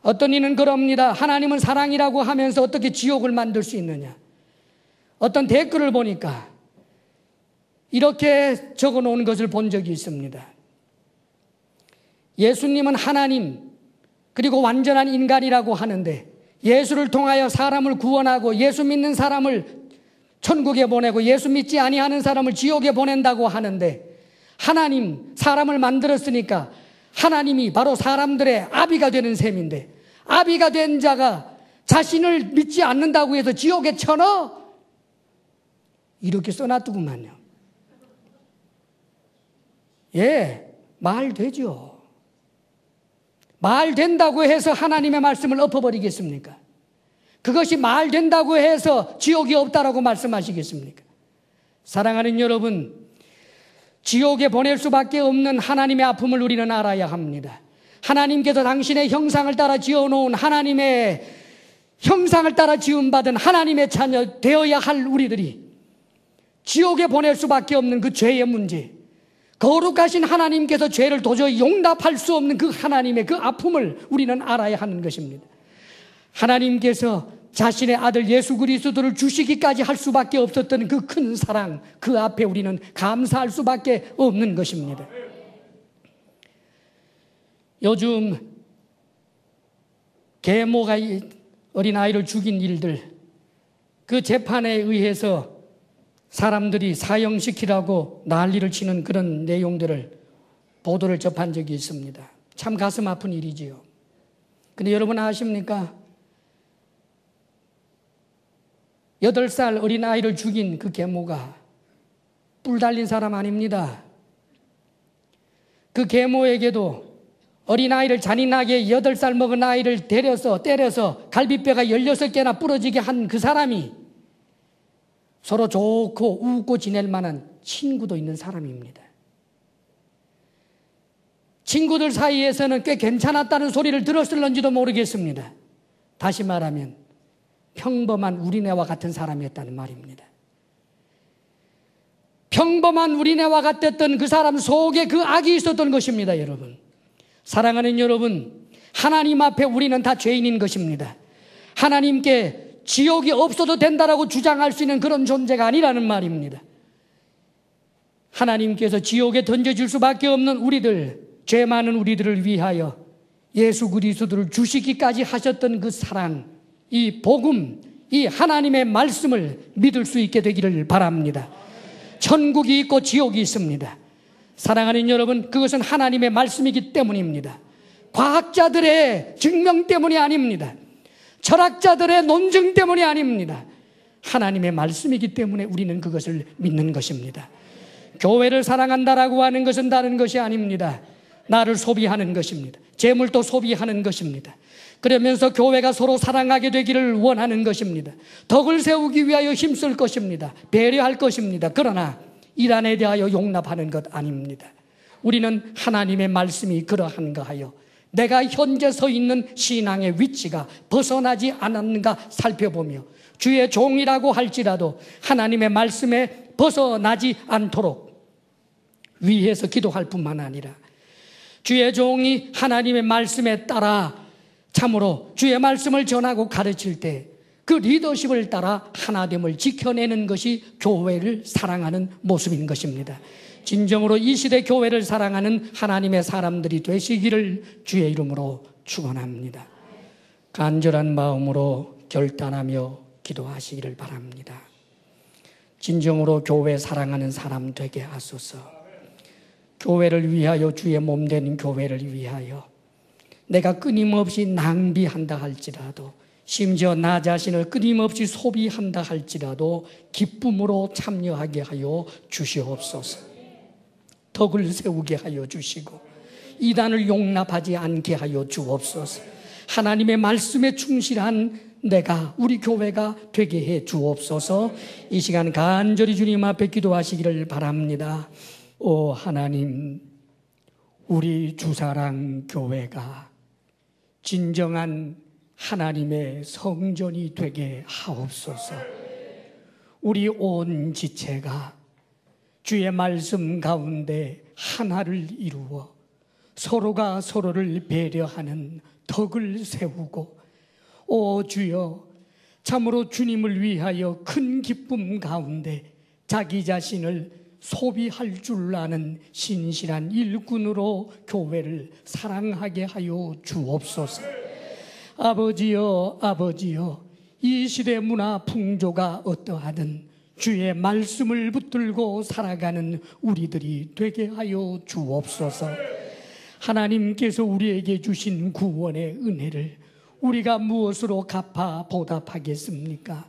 어떤 이는 그럽니다. 하나님은 사랑이라고 하면서 어떻게 지옥을 만들 수 있느냐. 어떤 댓글을 보니까 이렇게 적어놓은 것을 본 적이 있습니다. 예수님은 하나님 그리고 완전한 인간이라고 하는데 예수를 통하여 사람을 구원하고 예수 믿는 사람을 천국에 보내고 예수 믿지 아니하는 사람을 지옥에 보낸다고 하는데, 하나님 사람을 만들었으니까 하나님이 바로 사람들의 아비가 되는 셈인데, 아비가 된 자가 자신을 믿지 않는다고 해서 지옥에 쳐넣어? 이렇게 써놨더구만요. 예, 말 되죠. 말 된다고 해서 하나님의 말씀을 엎어버리겠습니까? 그것이 말 된다고 해서 지옥이 없다라고 말씀하시겠습니까? 사랑하는 여러분, 지옥에 보낼 수밖에 없는 하나님의 아픔을 우리는 알아야 합니다. 하나님께서 당신의 형상을 따라 지어놓은, 하나님의 형상을 따라 지음받은 하나님의 자녀 되어야 할 우리들이 지옥에 보낼 수밖에 없는 그 죄의 문제, 거룩하신 하나님께서 죄를 도저히 용납할 수 없는 그 하나님의 그 아픔을 우리는 알아야 하는 것입니다. 하나님께서 자신의 아들 예수 그리스도를 주시기까지 할 수밖에 없었던 그 큰 사랑, 그 앞에 우리는 감사할 수밖에 없는 것입니다. 요즘 계모가 어린아이를 죽인 일들, 그 재판에 의해서 사람들이 사형시키라고 난리를 치는 그런 내용들을 보도를 접한 적이 있습니다. 참 가슴 아픈 일이지요. 근데 여러분 아십니까? 8살 어린아이를 죽인 그 계모가 뿔 달린 사람 아닙니다. 그 계모에게도 어린아이를 잔인하게 8살 먹은 아이를 때려서 갈비뼈가 16개나 부러지게 한 그 사람이 서로 좋고 웃고 지낼 만한 친구도 있는 사람입니다. 친구들 사이에서는 꽤 괜찮았다는 소리를 들었을런지도 모르겠습니다. 다시 말하면 평범한 우리네와 같은 사람이었다는 말입니다. 평범한 우리네와 같았던 그 사람 속에 그 악이 있었던 것입니다, 여러분. 사랑하는 여러분, 하나님 앞에 우리는 다 죄인인 것입니다. 하나님께 지옥이 없어도 된다라고 주장할 수 있는 그런 존재가 아니라는 말입니다. 하나님께서 지옥에 던져질 수밖에 없는 우리들, 죄 많은 우리들을 위하여 예수 그리스도를 주시기까지 하셨던 그 사랑, 이 복음, 이 하나님의 말씀을 믿을 수 있게 되기를 바랍니다. 천국이 있고 지옥이 있습니다. 사랑하는 여러분, 그것은 하나님의 말씀이기 때문입니다. 과학자들의 증명 때문이 아닙니다. 철학자들의 논증 때문이 아닙니다. 하나님의 말씀이기 때문에 우리는 그것을 믿는 것입니다. 교회를 사랑한다라고 하는 것은 다른 것이 아닙니다. 나를 소비하는 것입니다. 재물도 소비하는 것입니다. 그러면서 교회가 서로 사랑하게 되기를 원하는 것입니다. 덕을 세우기 위하여 힘쓸 것입니다. 배려할 것입니다. 그러나 일 안에 대하여 용납하는 것 아닙니다. 우리는 하나님의 말씀이 그러한가 하여 내가 현재 서 있는 신앙의 위치가 벗어나지 않았는가 살펴보며 주의 종이라고 할지라도 하나님의 말씀에 벗어나지 않도록 위해서 기도할 뿐만 아니라 주의 종이 하나님의 말씀에 따라 참으로 주의 말씀을 전하고 가르칠 때 그 리더십을 따라 하나됨을 지켜내는 것이 교회를 사랑하는 모습인 것입니다. 진정으로 이 시대 교회를 사랑하는 하나님의 사람들이 되시기를 주의 이름으로 축원합니다. 간절한 마음으로 결단하며 기도하시기를 바랍니다. 진정으로 교회 사랑하는 사람 되게 하소서. 교회를 위하여, 주의 몸 되는 교회를 위하여 내가 끊임없이 낭비한다 할지라도, 심지어 나 자신을 끊임없이 소비한다 할지라도 기쁨으로 참여하게 하여 주시옵소서. 덕을 세우게 하여 주시고 이단을 용납하지 않게 하여 주옵소서. 하나님의 말씀에 충실한 내가, 우리 교회가 되게 해 주옵소서. 이 시간 간절히 주님 앞에 기도하시기를 바랍니다. 오 하나님, 우리 주사랑 교회가 진정한 하나님의 성전이 되게 하옵소서. 우리 온 지체가 주의 말씀 가운데 하나를 이루어 서로가 서로를 배려하는 덕을 세우고, 오 주여, 참으로 주님을 위하여 큰 기쁨 가운데 자기 자신을 소비할 줄 아는 신실한 일꾼으로 교회를 사랑하게 하여 주옵소서. 아버지여, 아버지여, 이 시대 문화 풍조가 어떠하든 주의 말씀을 붙들고 살아가는 우리들이 되게 하여 주옵소서. 하나님께서 우리에게 주신 구원의 은혜를 우리가 무엇으로 갚아 보답하겠습니까?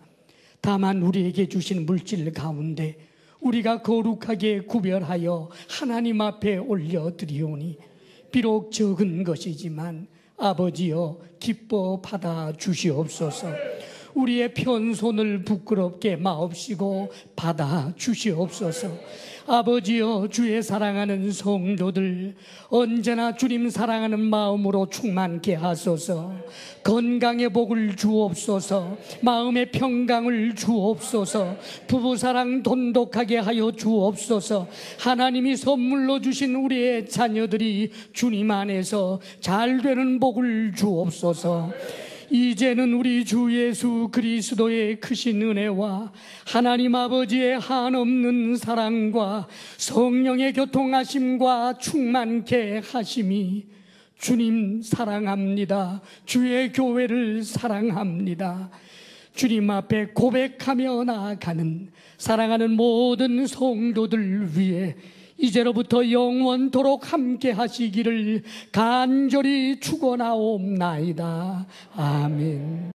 다만 우리에게 주신 물질 가운데 우리가 거룩하게 구별하여 하나님 앞에 올려드리오니 비록 적은 것이지만 아버지여 기뻐 받아 주시옵소서. 우리의 편손을 부끄럽게 마옵시고 받아 주시옵소서. 아버지여, 주의 사랑하는 성도들 언제나 주님 사랑하는 마음으로 충만케 하소서. 건강의 복을 주옵소서. 마음의 평강을 주옵소서. 부부사랑 돈독하게 하여 주옵소서. 하나님이 선물로 주신 우리의 자녀들이 주님 안에서 잘되는 복을 주옵소서. 이제는 우리 주 예수 그리스도의 크신 은혜와 하나님 아버지의 한없는 사랑과 성령의 교통하심과 충만케 하심이, 주님 사랑합니다. 주의 교회를 사랑합니다. 주님 앞에 고백하며 나아가는 사랑하는 모든 성도들 위해 이제로부터 영원토록 함께 하시기를 간절히 축원하옵나이다. 아멘.